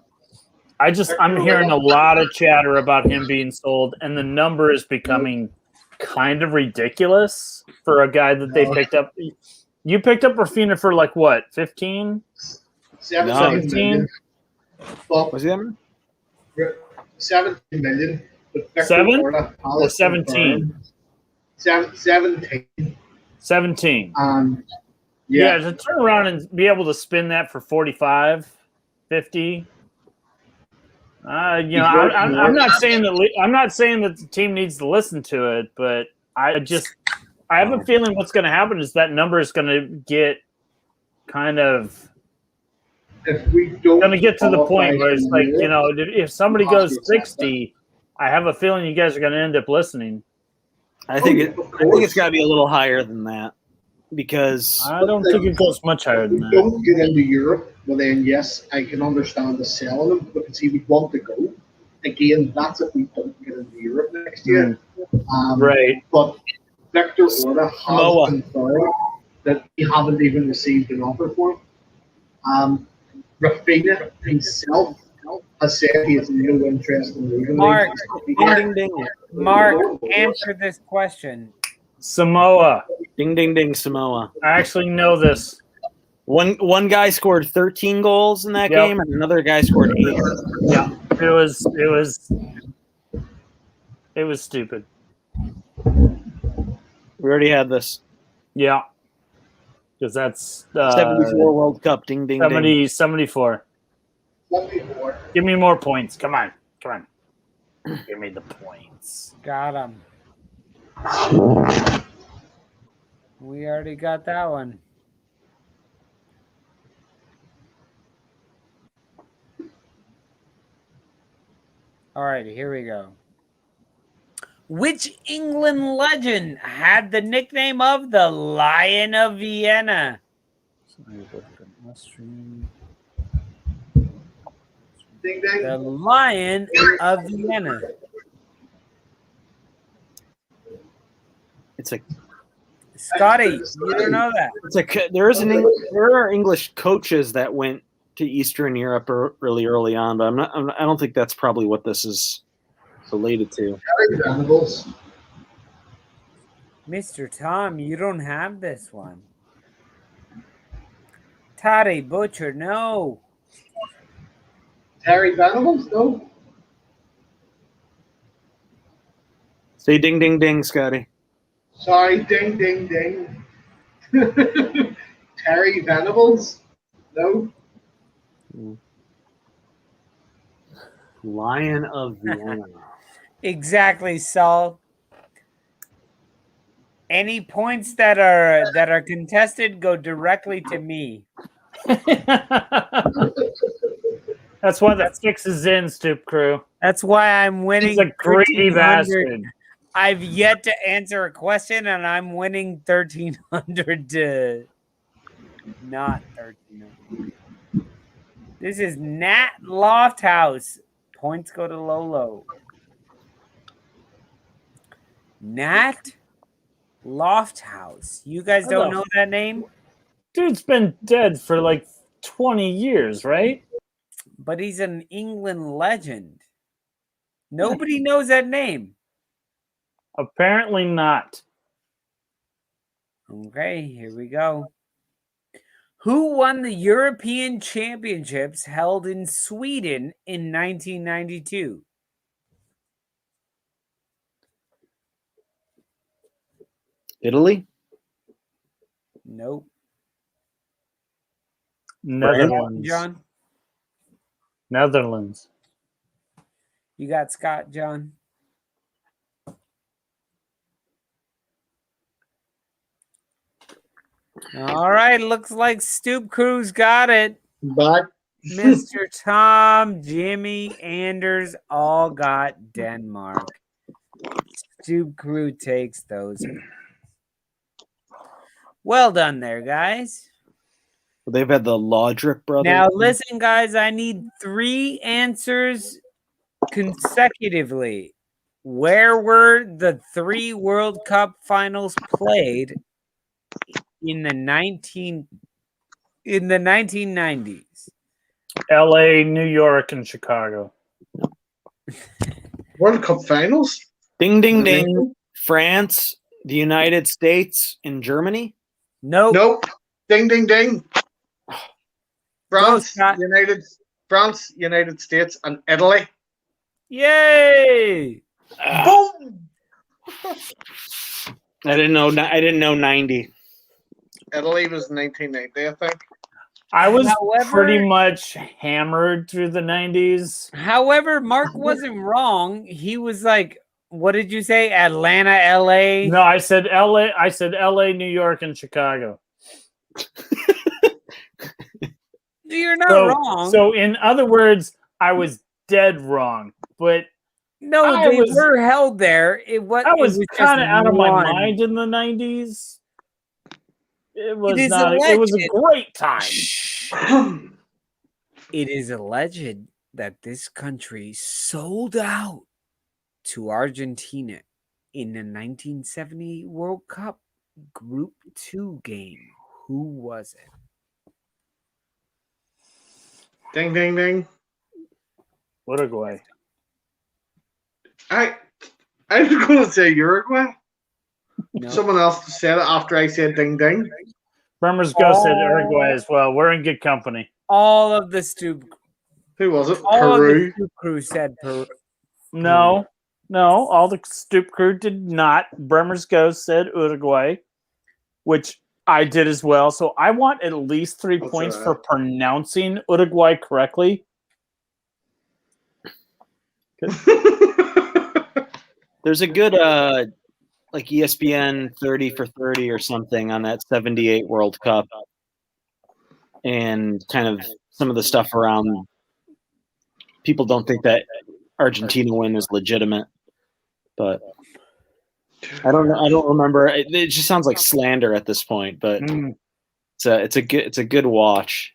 I'm hearing a lot of chatter about him being sold, and the number is becoming kind of ridiculous for a guy that they picked up. You picked up Rafina for like what, 15? 17? Was he that? 17 million. But 7 or 17? 17. 17. Yeah. To turn around and be able to spin that for 45, 50. I'm not saying that the team needs to listen to it, but I have a feeling what's going to happen is that number is going to get kind of going to get to the point where it's like, if somebody goes 60, I have a feeling you guys are going to end up listening. I think it's got to be a little higher than that because I don't think it goes much higher than that. Don't get into Europe. Well, then yes, I can understand the selling him because he would want to go. Again, that's if we don't get into Europe next year. Right. But Victor Orta has confirmed that he haven't even received an offer for him. Rafinha himself has said he has no interest in leaving. Mark, answer this question. Samoa. Ding, ding, ding, Samoa. I actually know this. One guy scored 13 goals in that game, and another guy scored 8. Yeah, it was stupid. We already had this. Yeah, because that's 74 World Cup. Ding, ding, 74. 74. Give me more points. Come on. Give me the points. Got him. We already got that one. All right, here we go. Which England legend had the nickname of the Lion of Vienna? The Lion of Vienna. It's a Scotty. You don't know that. There are English coaches that went to Eastern Europe really early on, but I don't think that's probably what this is related to. Mr. Tom, you don't have this one. Toddy Butcher, no. Terry Venables, no. Say ding, ding, ding, Scotty. Sorry, ding, ding, ding. Terry Venables, no. Lion of Vienna. Exactly, Saul. Any points that are contested go directly to me. That's why the 6 is in, Stoop Crew. That's why I'm winning. He's a greedy bastard. I've yet to answer a question, and I'm winning 1,300 to Not 13. This is Nat Lofthouse. Points go to Lolo. Nat Lofthouse. You guys don't know that name? Dude's been dead for like 20 years, right? But he's an England legend. Nobody knows that name. Apparently not. Okay, here we go. Who won the European Championships held in Sweden in 1992? Italy? Nope. Netherlands. John? Netherlands. You got Scott, John? All right, looks like Stoop Crew's got it. Back. Mr. Tom, Jimmy, Anders all got Denmark. Stoop Crew takes those. Well done there, guys. They've had the Laudrip brothers. Now, listen, guys, I need 3 answers consecutively. Where were the 3 World Cup finals played in the 1990s? LA, New York, and Chicago. World Cup finals? Ding, ding, ding. France, the United States, and Germany? Nope. Nope. Ding, ding, ding. France, Scott. United States, and Italy. Yay! Boom! I didn't know 90. Italy was 1990, I think. I was However- pretty much hammered through the 90s. However, Mark wasn't wrong. He was like, what did you say? Atlanta, LA? No, I said LA. I said LA, New York, and Chicago. You're not wrong. So, in other words, I was dead wrong. But no, they were held there. I was kind of out of my mind in the 90s. It was not. It was a great time. It is alleged that this country sold out to Argentina in the 1970 World Cup Group 2 game. Who was it? Ding, ding, ding. Uruguay. I was going to say Uruguay. No. Someone else said it after I said ding, ding. Bremner's Ghost said Uruguay as well. We're in good company. All of the Stoop. Who was it? All Peru. of the Stoop Crew said Peru. No, all the Stoop Crew did not. Bremner's Ghost said Uruguay, which I did as well. So I want at least 3 points for pronouncing Uruguay correctly. There's a good like ESPN 30 for 30 or something on that 78 World Cup, and kind of some of the stuff around people don't think that Argentina win is legitimate, but I don't remember. It just sounds like slander at this point, but it's a good watch.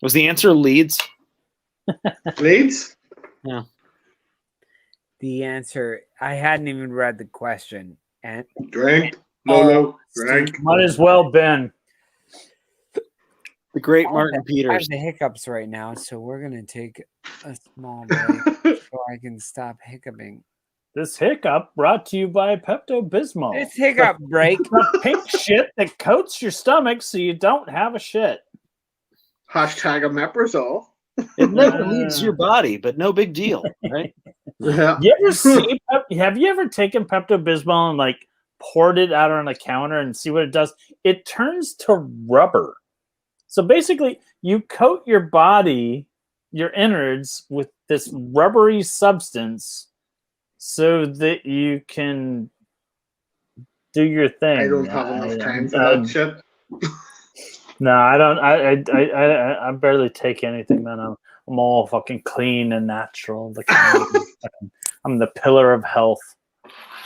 Was the answer Leeds? Leeds? Yeah. The answer, I hadn't even read the question. And drink, Lolo, drink. Might as well been. The great Martin I have Peters. the hiccups right now, so we're going to take a small break so I can stop hiccuping. This hiccup brought to you by Pepto-Bismol. This hiccup break. The pink shit that coats your stomach so you don't have a shit. Hashtag omeprazole. It never leaves your body, but no big deal, right? Yeah. Have you ever taken Pepto-Bismol and like poured it out on a counter and see what it does? It turns to rubber. So basically, you coat your body, your innards, with this rubbery substance so that you can do your thing. I don't have enough time for that shit. No, I don't. I barely take anything, man. I'm all fucking clean and natural. I'm the pillar of health.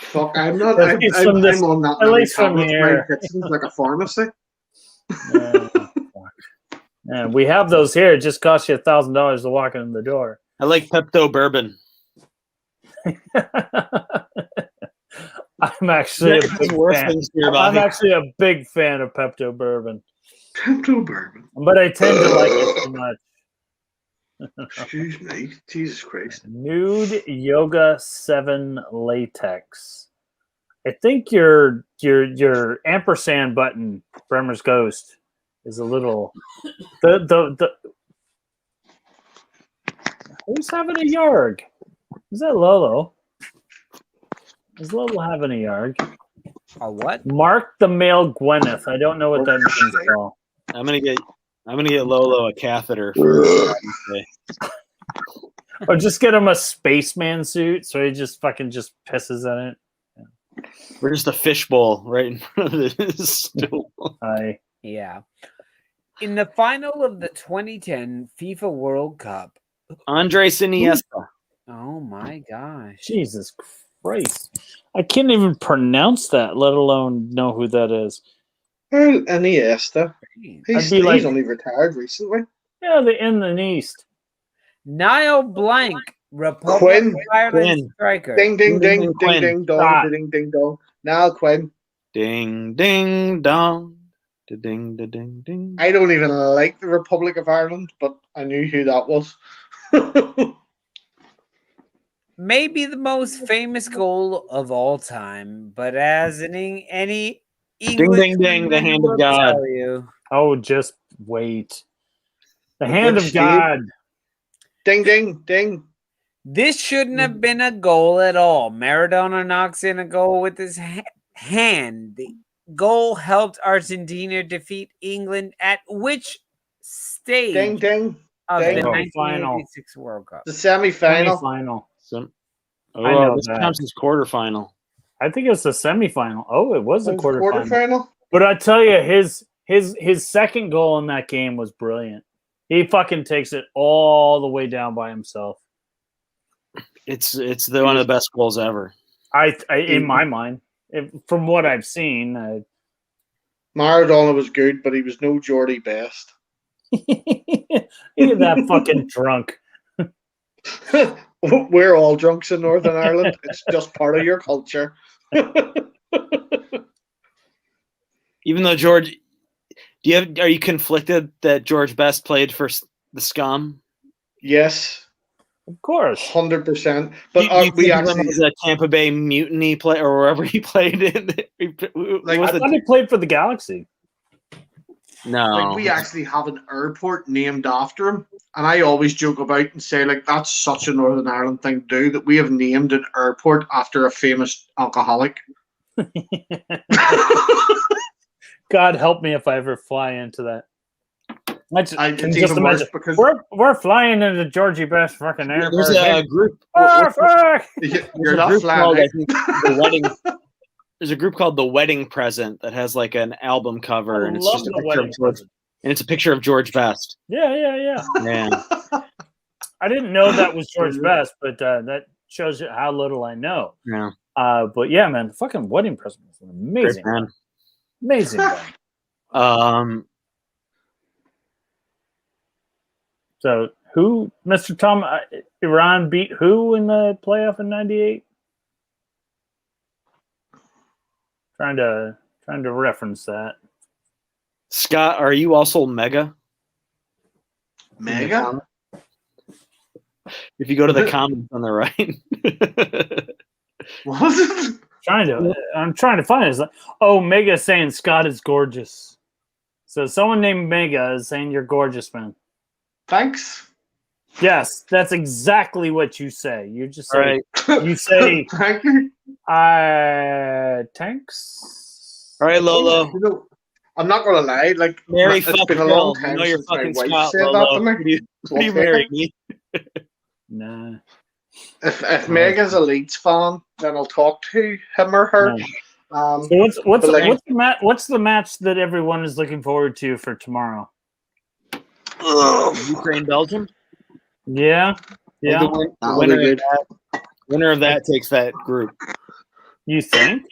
Fuck, I'm not. At I'm least from this- on that at many least from tablets. My here. kitchen's like a pharmacy. Yeah, we have those here. It just costs you $1,000 to walk in the door. I like Pepto Bourbon. I'm actually a big worse fan. things to your I'm body. actually a big fan of Pepto Bourbon, Pepto Bourbon. but I tend to like it too much. Excuse me, Jesus Christ. Nude Yoga 7 Latex. I think your ampersand button, Bremner's Ghost, is a little the who's having a yarg? Is that Lolo? Is Lolo having a yarg? A what? Mark the male Gwyneth. I don't know what that means at all. I'm gonna get Lolo a catheter. Or just get him a spaceman suit so he just fucking just pisses in it. We're just a fishbowl right in front of this stool. Yeah. In the final of the 2010 FIFA World Cup, Andres Iniesta. Oh my gosh. Jesus Christ. I can't even pronounce that, let alone know who that is. Well, Iniesta. He's only retired recently. Yeah, the in the East. Niall Blank, Republic Quinn. of Ireland Quinn. striker. Ding, ding, ding, ding, Quinn. ding, dong, ding, ding, dong. Now, Quinn. Ding, ding, dong. Ding, ding, ding, ding. I don't even like the Republic of Ireland, but I knew who that was. Maybe the most famous goal of all time, but as any English ding, ding, the hand of will God. tell you, Oh, just wait. The hand of God. Ding, ding, ding. this shouldn't have been a goal at all. Maradona knocks in a goal with his hand. The goal helped Argentina defeat England at which stage Ding, ding. of ding. the Oh, 1986 World Cup? The semi-final. Semi-final. I know this that. counts as quarterfinal. I think it's the semifinal. Oh, it was the quarterfinal. Quarterfinal? But I tell you, his second goal in that game was brilliant. He fucking takes it all the way down by himself. It's one of the best goals ever. I in my mind, from what I've seen, Maradona was good, but he was no Geordie Best. he is that fucking drunk. We're all drunks in Northern Ireland. It's just part of your culture. Even though George, are you conflicted that George Best played for the Scum? Yes, of course, 100%. But we actually was a Tampa Bay Mutiny play or wherever he played in. I thought he played for the Galaxy. No, like we actually have an airport named after him, and I always joke about and say like that's such a Northern Ireland thing to do that we have named an airport after a famous alcoholic. God help me if I ever fly into that. I can just imagine because we're flying into Georgie Best fucking airport. There's a group. You're not flying. The wedding. There's a group called The Wedding Present that has like an album cover, and it's just a picture of George. And it's a picture of George Best. Yeah. I didn't know that was George Best, but that shows you how little I know. Yeah. But yeah, man, fucking Wedding Present was an amazing, man. Amazing. Man. So who, Mr. Tom, Iran beat who in the playoff in '98? Trying to reference that. Scott, are you also Mega? Mega? If you go to the comments on the right. What? I'm trying to find it. It's like, oh, Mega is saying Scott is gorgeous. So someone named Mega is saying you're gorgeous, man. Thanks. Yes, that's exactly what you say. You just say, right. You say, thank you. Thanks. All right, Lolo. You know, I'm not gonna lie. Like, Mary, it's been a long time you're since my fucking wife Scott, said Lolo. that to me. What do you marry me? Nah. If Mega's a Leeds fan, then I'll talk to him or her. No. So what's the match that everyone is looking forward to for tomorrow? Ukraine, Belgium. Yeah. The winner of that takes that group. You think?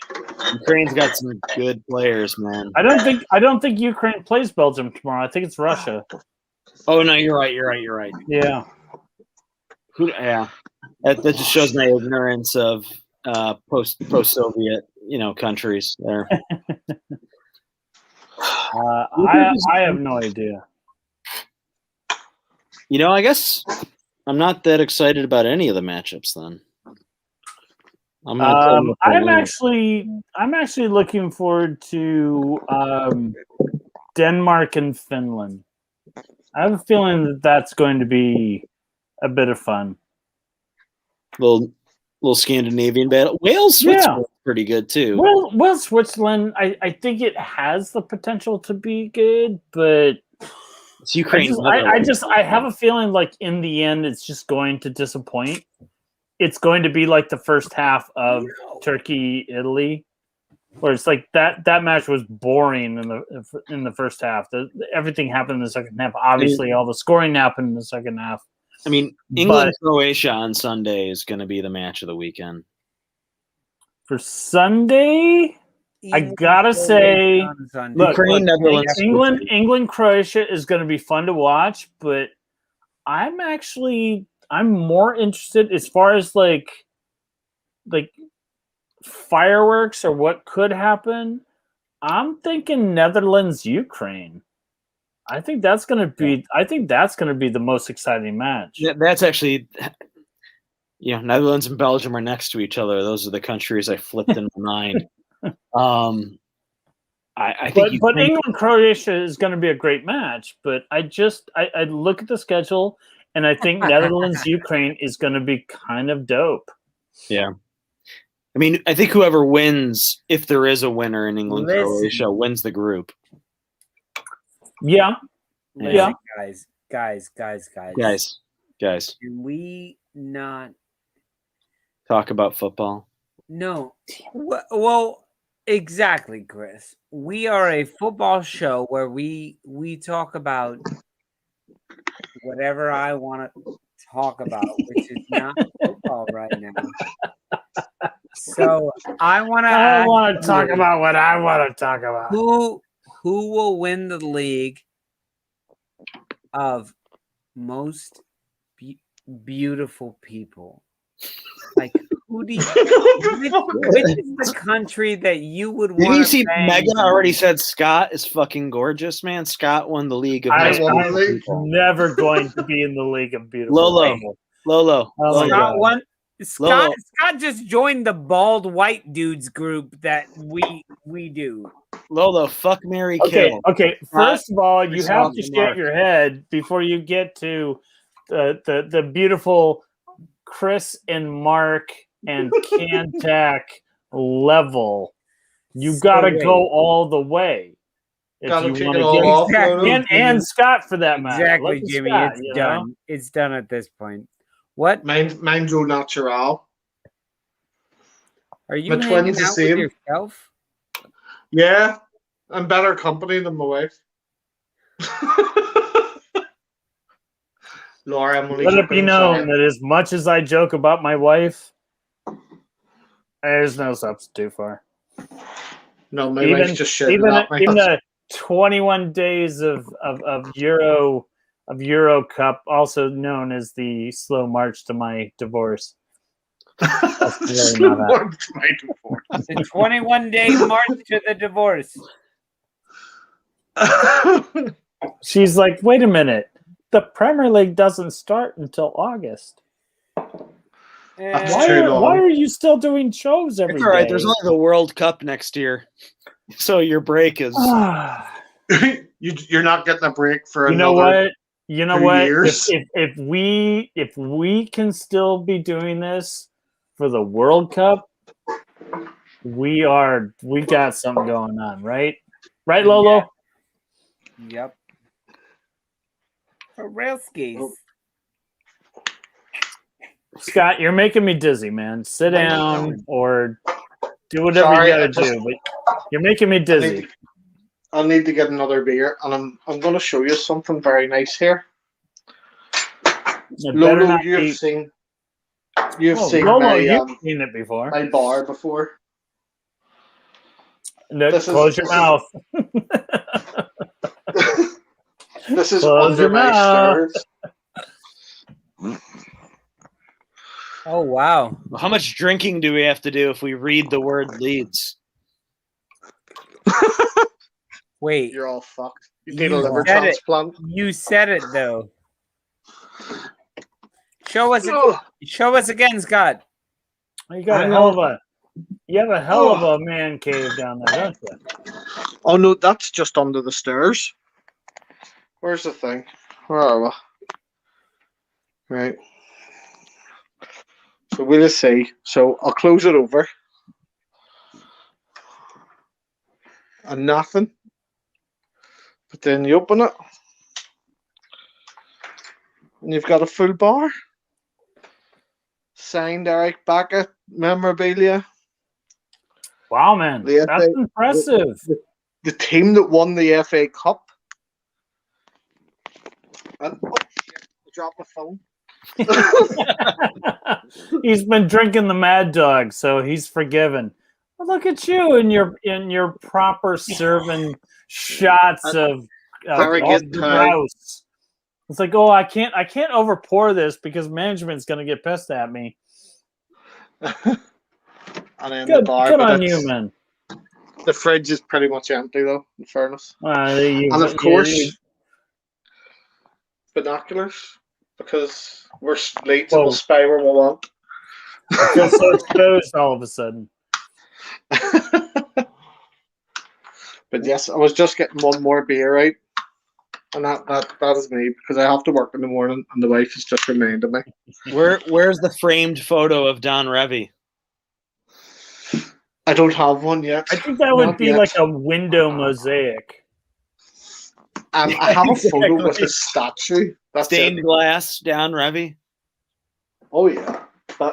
Ukraine's got some good players, man. I don't think Ukraine plays Belgium tomorrow. I think it's Russia. Oh no, you're right. Yeah. Yeah. That just shows my ignorance of post-Soviet, countries there. I have no idea. I guess I'm not that excited about any of the matchups then. I'm actually looking forward to Denmark and Finland. I have a feeling that that's going to be a bit of fun. Little Scandinavian battle. Wales, Switzerland, pretty good too. Well, Switzerland, I think it has the potential to be good, but it's Ukraine. I have a feeling like in the end, it's just going to disappoint. It's going to be like the first half of Turkey, Italy, where it's like that match was boring in the first half. Everything happened in the second half. Obviously, all the scoring happened in the second half. I mean, England-Croatia on Sunday is going to be the match of the weekend. For Sunday, I gotta say, look, England-Croatia is going to be fun to watch, but I'm more interested as far as like fireworks or what could happen. I'm thinking Netherlands-Ukraine. I think that's going to be the most exciting match. Yeah, that's actually, Netherlands and Belgium are next to each other. Those are the countries I flipped in my mind. I think, but England Croatia is going to be a great match. But I look at the schedule and I think Netherlands Ukraine is going to be kind of dope. Yeah. I mean, I think whoever wins, if there is a winner in England Croatia, wins the group. Yeah. Listen, guys. Can we not talk about football? No. Well, exactly, Chris. We are a football show where we talk about whatever I want to talk about, which is not football right now. So I want to talk about what I want to talk about. Who will win the league of most beautiful people? Like, who do you? Which is the country that you would want? Did you see Mega already said Scott is fucking gorgeous, man? Scott won the league of I'm never going to be in the league of beautiful people. Lolo. Scott won. Scott just joined the bald white dudes group that we do. Lolo, fuck, marry, kill. Okay. First of all, you have to shave your head before you get to the beautiful Chris and Mark and Cantac level. You got to go all the way. Got to take it all off. And Scott for that matter. Exactly, Jimmy. Scott, it's done. It's done at this point. What? Mine's au natural. Are you hanging out with yourself? Yeah, I'm better company than my wife. Laura, I'm let it be known that as much as I joke about my wife, there's no substitute for her. No, my wife's just shitting about my husband. The 21 days of Euro Cup, also known as the slow march to my divorce. The 21-day march to the divorce. She's like, wait a minute. The Premier League doesn't start until August. Why are you still doing shows every day? All right, there's only the World Cup next year. So your break is... You're not getting a break for another... You know what? Years. If we can still be doing this for the World Cup, we got something going on, right? Right, Lolo? Yeah. Yep. For real skis. Scott, you're making me dizzy, man. Sit down or do whatever you gotta do, but you're making me dizzy. I'll need to get another beer, and I'm going to show you something very nice here. Lolo, you've seen Lolo, you've seen it before. My bar before. No, This close your mouth. This is Close under your my mouth. stairs. Oh wow. Well, how much drinking do we have to do if we read the word Leeds? Wait. You're all fucked. You need a You liver said it. transplant. You said it though. Show us again, Scott. You got a hell of a man cave down there, don't you? Oh no, that's just under the stairs. Where's the thing? Where are we? Right. So we'll just see. So I'll close it over. And nothing. But then you open it. And you've got a full bar. Signed Eric Backett memorabilia. Wow, man. That's impressive. The team that won the FA Cup. And, oh, shit, I dropped the phone. He's been drinking the Mad Dog, so he's forgiven. Well, look at you in your proper serving shots of grouse. It's like, oh, I can't over pour this because management's gonna get pissed at me. And then Good, the bar, good on you, man. The fridge is pretty much empty, though, in fairness. And of course, binoculars, because we're Leeds and we'll spy where we want. I feel so exposed all of a sudden. But yes, I was just getting one more beer, right? And that is me, because I have to work in the morning, and the wife has just reminded me. Where's the framed photo of Don Revy? I don't have one yet. I think that would be like a window mosaic. I have a photo with his statue. That's stained glass Don Revy. Oh yeah,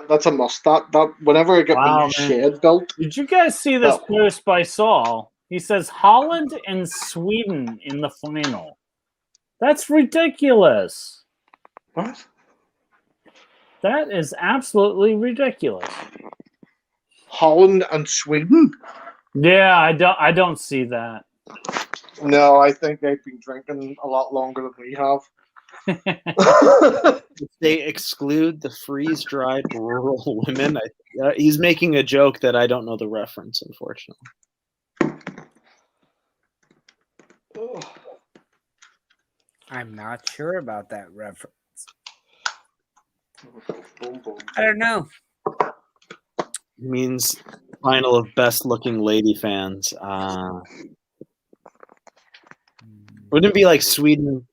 that's a must. That whenever I get my new shed built. Did you guys see this post by Saul? He says Holland and Sweden in the final. That's ridiculous. What? That is absolutely ridiculous. Holland and Sweden? Yeah, I don't see that. No, I think they've been drinking a lot longer than we have. If they exclude the freeze-dried rural women, he's making a joke that I don't know the reference, unfortunately. I'm not sure about that reference. I don't know. It means final of best looking lady fans. Wouldn't it be like Sweden?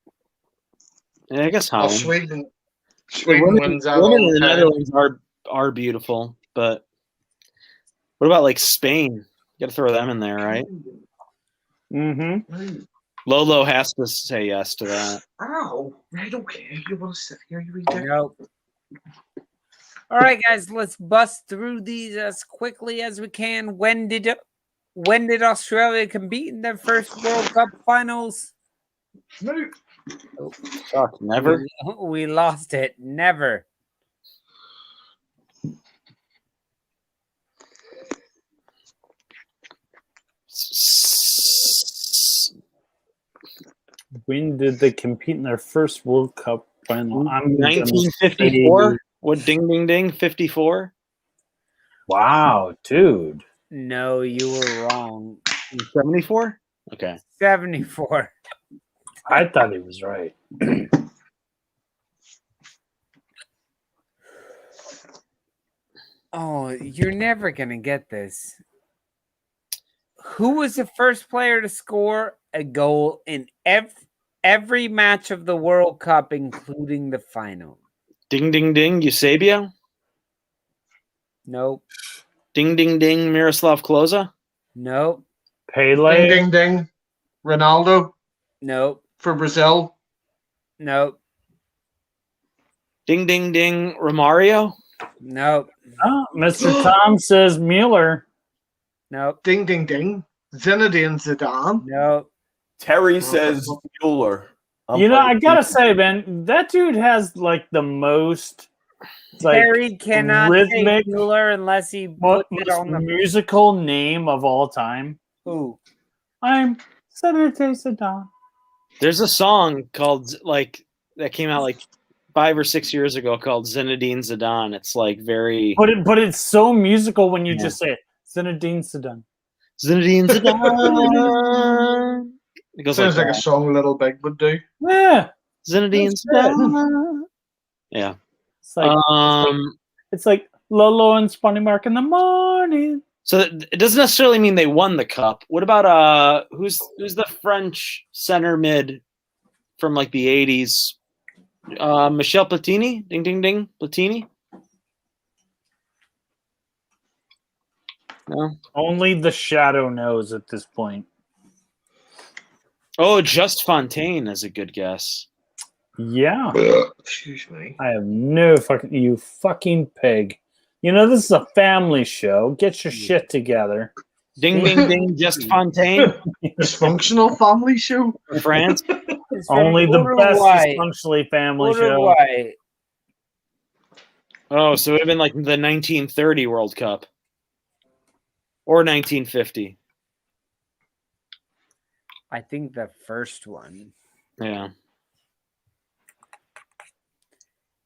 I guess Holland. Sweden Women in the Netherlands are beautiful, but what about like Spain? You got to throw them in there, right? Mm-hmm. Lolo has to say yes to that. Oh, right, okay. You want to sit here? You read that? Nope. All right, guys, let's bust through these as quickly as we can. When did Australia compete in their first World Cup finals? No. Oh. Fuck, never. We lost it. Never. When did they compete in their first World Cup final? 1954. What? Ding, ding, ding. 54. Wow, dude. No, you were wrong. 74. Okay. 74. I thought he was right. Oh, you're never gonna get this. Who was the first player to score a goal in every match of the World Cup, including the final? Ding, ding, ding. Eusebio? Nope. Ding, ding, ding. Miroslav Klose? Nope. Pele? Ding, ding, ding. Ronaldo? Nope. For Brazil? Nope. Ding, ding, ding. Romario? Nope. Oh, Mr. Tom says Mueller. Nope. Ding, ding, ding. Zinedine Zidane? Nope. Terry says Mueller. You know, I gotta say, man, that dude has like the most Terry cannot rhythmic, say Mueller unless he puts it on the musical name of all time. Who? I'm Senator Saddam. There's a song called that came out 5 or 6 years ago called Zinedine Zidane. It's very But it's so musical when you just say it. Zinedine Zidane. Zinedine Zidane. It goes Sounds like a song Little Big would do. Yeah. Zinedine Zidane. Yeah. It's like Lolo and Spunny Mark in the morning. So it doesn't necessarily mean they won the cup. What about who's the French center mid from the 80s? Michel Platini? Ding ding ding. Platini? No. Only the shadow knows at this point. Oh, Just Fontaine is a good guess. Yeah. Excuse me. I have no fucking... You fucking pig. You know, this is a family show. Get your shit together. Ding, ding, ding. Just Fontaine. Dysfunctional family show. France. Only the best dysfunctionally family show. Oh, so it would have been the 1930 World Cup. Or 1950. I think the first one. Yeah.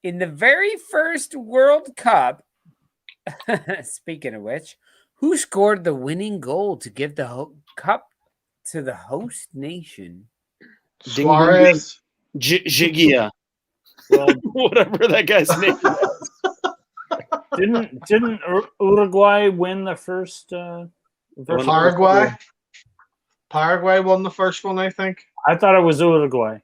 In the very first World Cup, speaking of which, who scored the winning goal to give the cup to the host nation? Suarez. Gigia. Well, whatever that guy's name is. Didn't Uruguay win the first? Paraguay. Paraguay won the first one, I think. I thought it was Uruguay.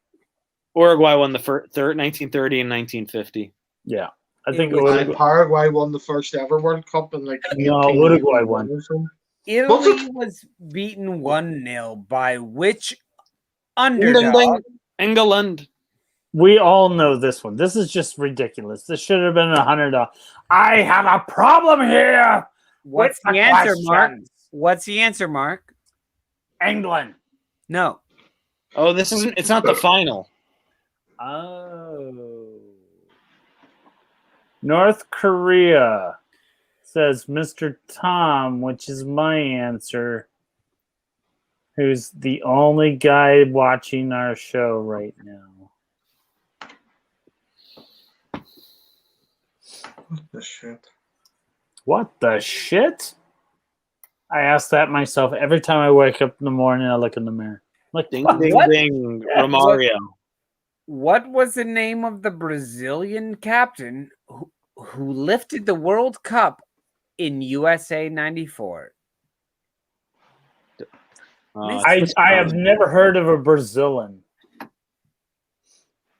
Uruguay won the first 1930 and 1950. Yeah, I think Paraguay won the first ever World Cup in Uruguay won. Italy was beaten 1-0 by which underdog? England. We all know this one. This is just ridiculous. This should have been $100. I have a problem here. What's the answer, Mark? What's the answer, Mark? England. No. Oh, this isn't. It's not the final. Oh. North Korea, says Mr. Tom, which is my answer, who's the only guy watching our show right now. What the shit? What the shit? I ask that myself every time I wake up in the morning. I look in the mirror. Like, ding, ding, ding, Romario. What was the name of the Brazilian captain who lifted the World Cup in USA '94? I have never heard of a Brazilian.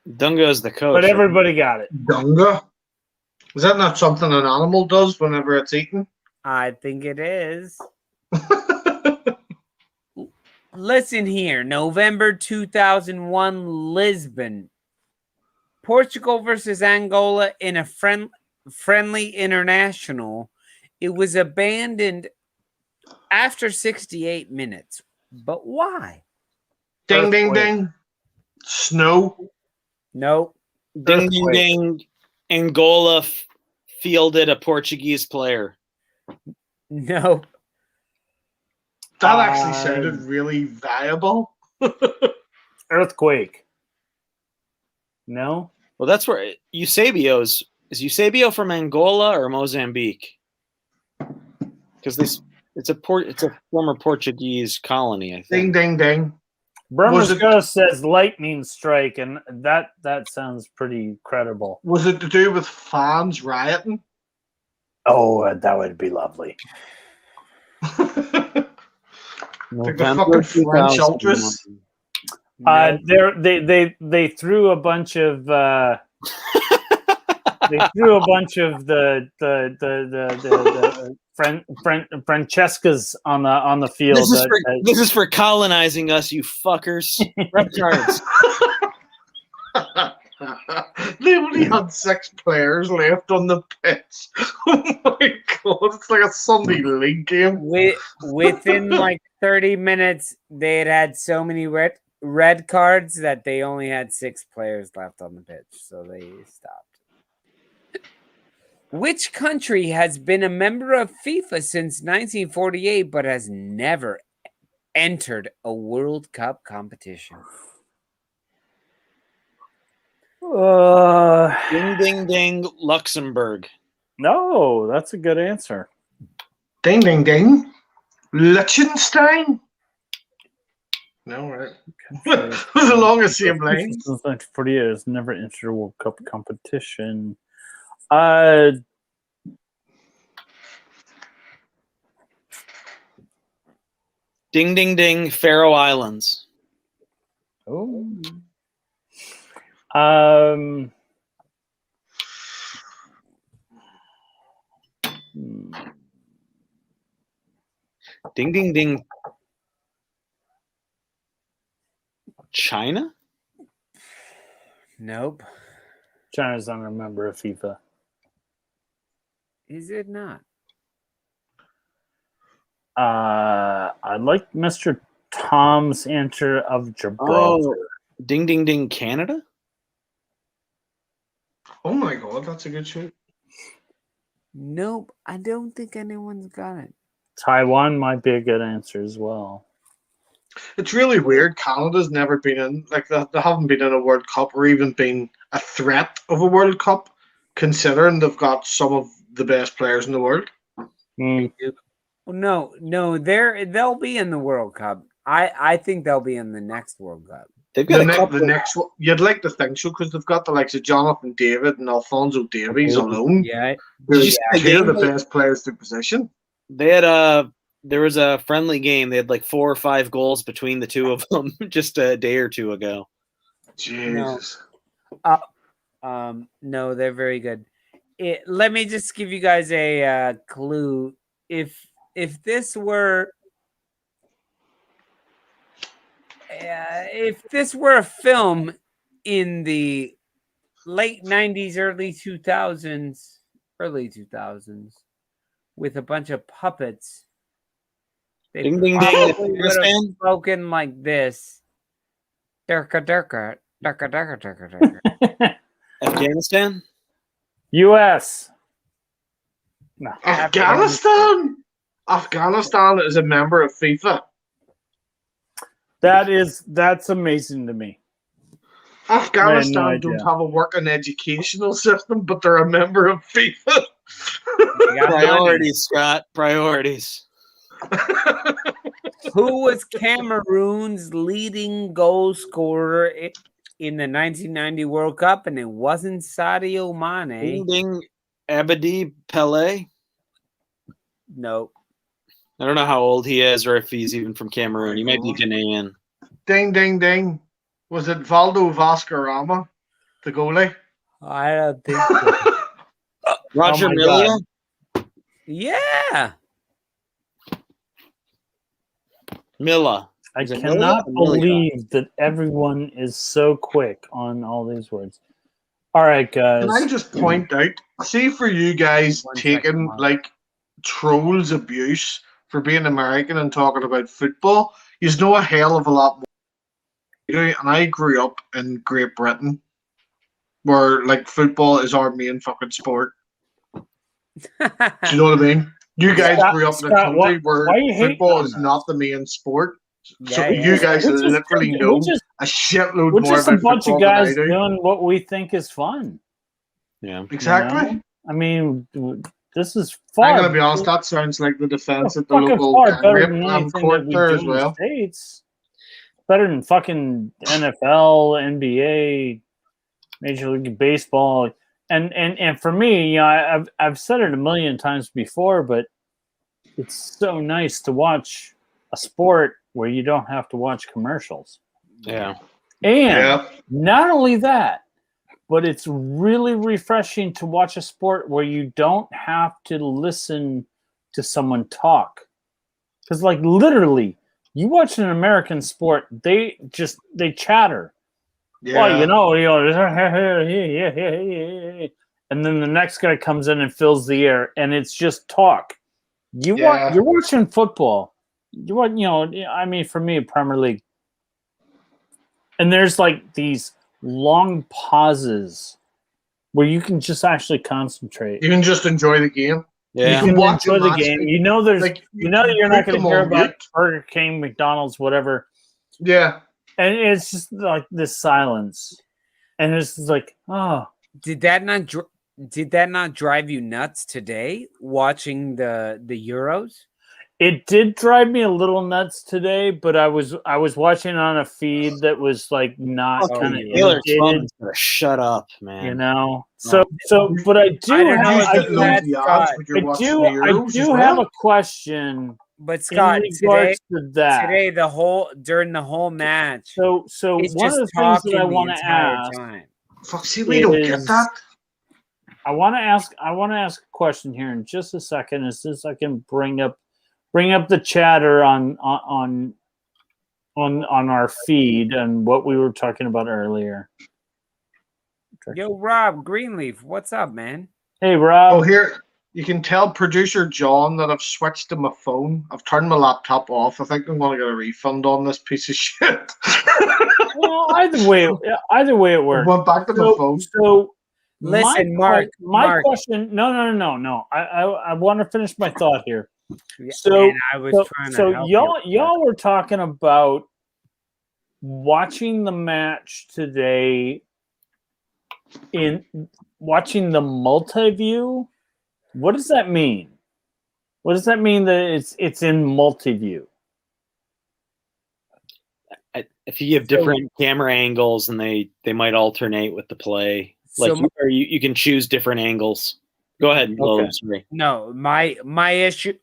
Dunga is the coach. But everybody got it. Dunga? Is that not something an animal does whenever it's eaten? I think it is. Listen here. November 2001, Lisbon. Portugal versus Angola in a friendly international. It was abandoned after 68 minutes. But why? Ding, ding, ding. Snow? No. Ding, ding, ding. Angola fielded a Portuguese player. No. That actually sounded really viable. Earthquake. No? Well, that's where Eusebio's... Is Eusebio from Angola or Mozambique? Because it's a former Portuguese colony, I think. Ding, ding, ding. Bremner's Ghost says lightning strike, and that sounds pretty credible. Was it to do with fans rioting? Oh, that would be lovely. Like the fucking French ultras. They threw a bunch of the Francescas on the field. This is for colonizing us, you fuckers. Retards. They only had 6 players left on the pitch. Oh my god, it's like a Sunday league game. Within like 30 minutes, they had so many red cards that they only had 6 players left on the pitch, so they stopped. Which country has been a member of FIFA since 1948 but has never entered a World Cup competition? Ding, ding, ding, Luxembourg. No, that's a good answer. Ding, ding, ding. Liechtenstein? No, right. Was along the same lines. Since 1948 has never entered a World Cup competition. Ding, ding, ding, Faroe Islands. Oh. Ding, ding, ding. China? Nope. China's not a member of FIFA. Is it not? I like Mr. Tom's answer of Gibraltar. Oh, ding, ding, ding, Canada? Oh my god, that's a good shoot. Nope. I don't think anyone's got it. Taiwan might be a good answer as well. It's really weird. Canada's never been in, like, they haven't been in a World Cup or even been a threat of a World Cup, considering they've got some of the best players in the world. No, they'll be in the World Cup. I think they'll be in the next World Cup. They've got the next one. You'd like to think so, because they've got the likes of Jonathan David and Alphonso Davies alone. Yeah, two of the best players to position. They had there was a friendly game. They had like 4 or 5 goals between the two of them just a day or two ago. Jesus. No, they're very good. Let me just give you guys a clue. If this were a film in the late 90s, early 2000s, with a bunch of puppets, they Ding, ding, probably ding. would have spoken like this. Durka, durka, durka, durka, durka, durka. Afghanistan? U.S. No. Afghanistan? Afghanistan is a member of FIFA. That's amazing to me. Afghanistan don't have a working educational system, but they're a member of FIFA. Priorities, Scott. Priorities. Who was Cameroon's leading goal scorer in the 1990 World Cup? And it wasn't Sadio Mane. Ding, ding, Abedi Pele. Nope. I don't know how old he is or if he's even from Cameroon. He might be Ghanaian. Ding, ding, ding. Was it Valdo Vascarama, the goalie? I don't think so. Roger Milla? Yeah. Milla. I cannot believe that everyone is so quick on all these words. All right, guys. Can I just point out, see for you guys taking like trolls abuse for being American and talking about football, you know a hell of a lot more. And I grew up in Great Britain, where like football is our main fucking sport. Do you know what I mean? You guys grew up in a country where football is not the main sport. So you guys literally know a shitload more about football. We're just a bunch of guys doing what we think is fun. Yeah, exactly. You know? I mean, this is far. I'm gonna be honest. That sounds like the defense at the local court there as well. States. Better than fucking NFL, NBA, Major League Baseball, and for me, you know, I've said it a million times before, but it's so nice to watch a sport where you don't have to watch commercials. Yeah. And not only that, but it's really refreshing to watch a sport where you don't have to listen to someone talk. Because, like, literally, you watch an American sport, they chatter. Yeah. Well, and then the next guy comes in and fills the air, and it's just talk. You're watching football. I mean, for me, Premier League. And there's like these long pauses where you can just actually concentrate. You can just enjoy the game. Yeah. You can watch enjoy a the match, game. like- You know there's like, you know that you're not put going to them hear on about mute. Burger King, McDonald's, whatever. Yeah. And it's just like this silence. And it's just like, oh. Did that not drive you nuts today watching the Euros? It did drive me a little nuts today, but I was watching on a feed that was like not Oh, kind of you Taylor irritated, Twellman's shut up, man. you know. So but I do I don't know have, if I, you had Scott. when you're watching the I Euros as do well. have a question But Scott, in regards to that. today during the whole match, So it's one of just the things that talking I the want to entire ask, time. Fuck, see, we don't get is- that. I want to ask a question here in just a second. Is this I can bring up the chatter on our feed and what we were talking about earlier. Yo, Rob Greenleaf, what's up, man? Hey, Rob. Oh, here, you can tell producer John that I've switched to my phone. I've turned my laptop off. I think I'm going to get a refund on this piece of shit. Well, either way it I works. went back to my phone. So Listen, my Mark. question. No. I want to finish my thought here. Yeah, So and I was trying to help y'all were talking about watching the match today in watching the multi-view. What does that mean? What does that mean that it's in multi-view? If you have different camera angles and they might alternate with the play, like So- you can choose different angles. Go ahead, Lolo. Sorry. No, my issue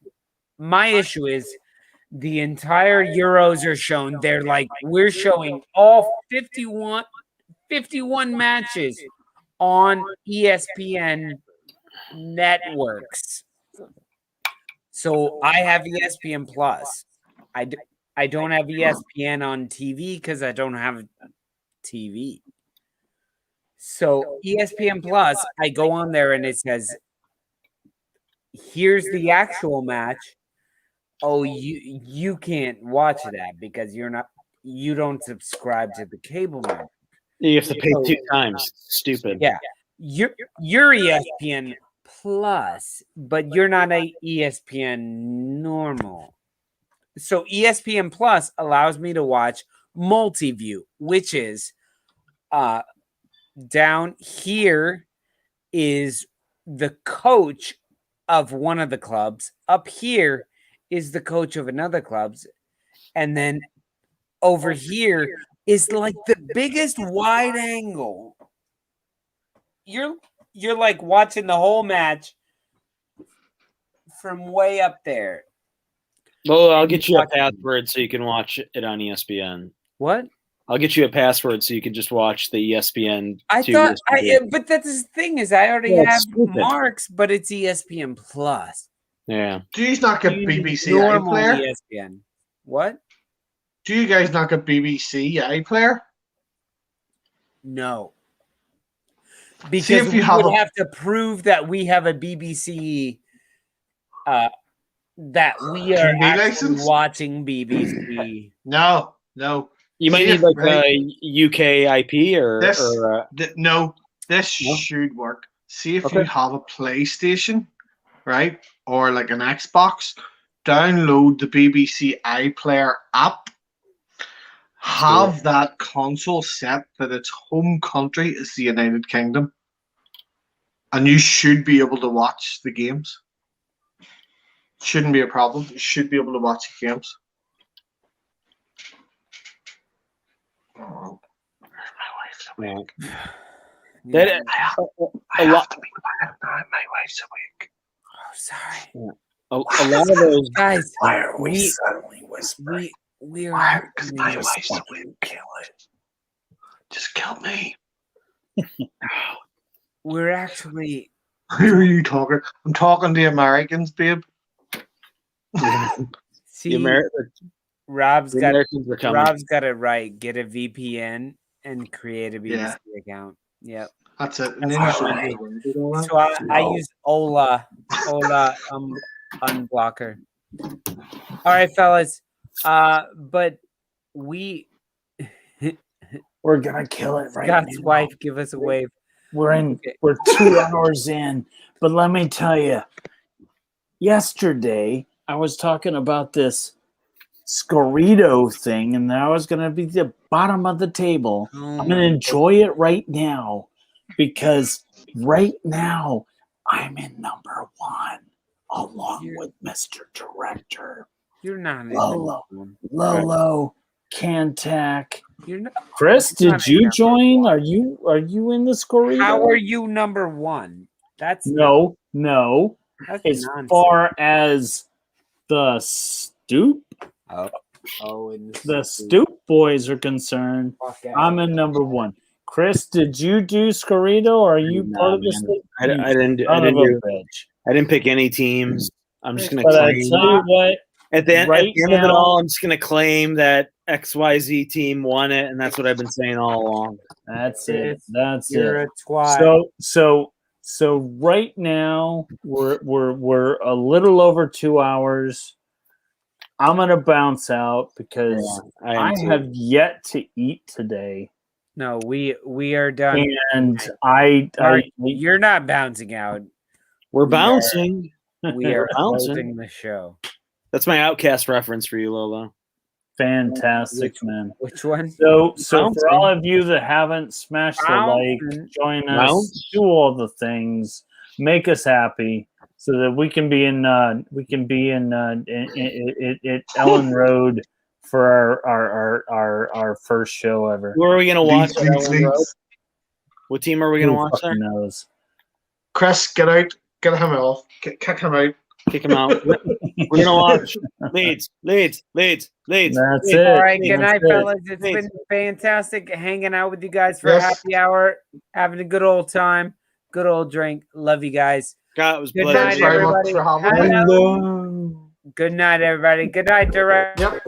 is the entire Euros are shown. They're like, we're showing all 51 matches on ESPN networks. So I have ESPN Plus. I don't have ESPN on TV because I don't have TV. So ESPN Plus, I go on there and it says, here's the actual match. Oh, you can't watch that because you don't subscribe to the cable network. You have to pay 2 times. Stupid. Yeah. You're ESPN Plus, but you're not a ESPN normal. So ESPN Plus allows me to watch multi-view, which is down here is the coach of one of the clubs. Up here is the coach of another club's. And then over here is like the biggest wide angle. You're like watching the whole match from way up there. Well, I'll get you a password so you can watch it on ESPN. What? I'll get you a password so you can just watch the ESPN. But that's the thing is I already have Marks, but it's ESPN Plus. Yeah. Do you not get BBC Normal iPlayer? ESPN. What? Do you guys not get BBC iPlayer? No. Because if you would have to prove that we have a BBC that we are TV actually license? watching BBC. No. You might need like a UK IP or no. This should work. See if you have a PlayStation, right, or like an Xbox. Download the BBC iPlayer app. Have that console set that its home country is the United Kingdom, and you should be able to watch the games. Shouldn't be a problem. You should be able to watch the games. Oh, where's my wife's awake? That, I have to be quiet now. My wife's awake. Oh, sorry. Yeah. A lot of those guys. Why are we suddenly whispering? We are because my wife's awake. Kill it. Just kill me. We're actually. Who are you talking? I'm talking to Americans, babe. See, Rob's got it right. Get a VPN and create a BBC account. Yep. That's it. So I use Ola unblocker. All right, fellas. But we're gonna kill it right now. Scott's wife, give us a wave. We're 2 hours in, but let me tell you, yesterday I was talking about this Scorito thing, and I was going to be the bottom of the table. I'm going to enjoy it right now because right now I'm in number 1 along with Mr. Director. You're not Lolo, Cantac. You're not, Chris, did you join? Are you in the Scorito? How are you number 1? That's no. That's As nonsense. far as the Stoop, the Stoop boys are concerned, I'm in number 1. Chris, did you do Scorito, or are you part of this? I didn't pick any teams. I'm just going to But I claim. tell you what, At the end of it now- all, I'm just going to claim that XYZ team won it, and that's what I've been saying all along. That's You're it. That's a it. twat. So right now we're a little over 2 hours. I'm gonna bounce out because I have yet to eat today. No, we are done. And Mark, you're not bouncing out. We're bouncing. We are bouncing closing the show. That's my Outcast reference for you, Lolo. Fantastic, man. Which one? So for all of you that haven't smashed the like, join us, do all the things, make us happy, so that we can be in Ellen Road for our first show ever. Who are we gonna watch? Leeds. What team are we gonna watch there? Knows? Chris, get out. Get him off. Kick him out. Kick him out. We're gonna watch Leeds. That's Leeds. it. All right, good night, That's it. fellas. It's been fantastic hanging out with you guys for a happy hour, having a good old time, good old drink. Love you guys. God, it was Good pleasure. night, everybody. Good night, everybody. Good night, Darren. Yep.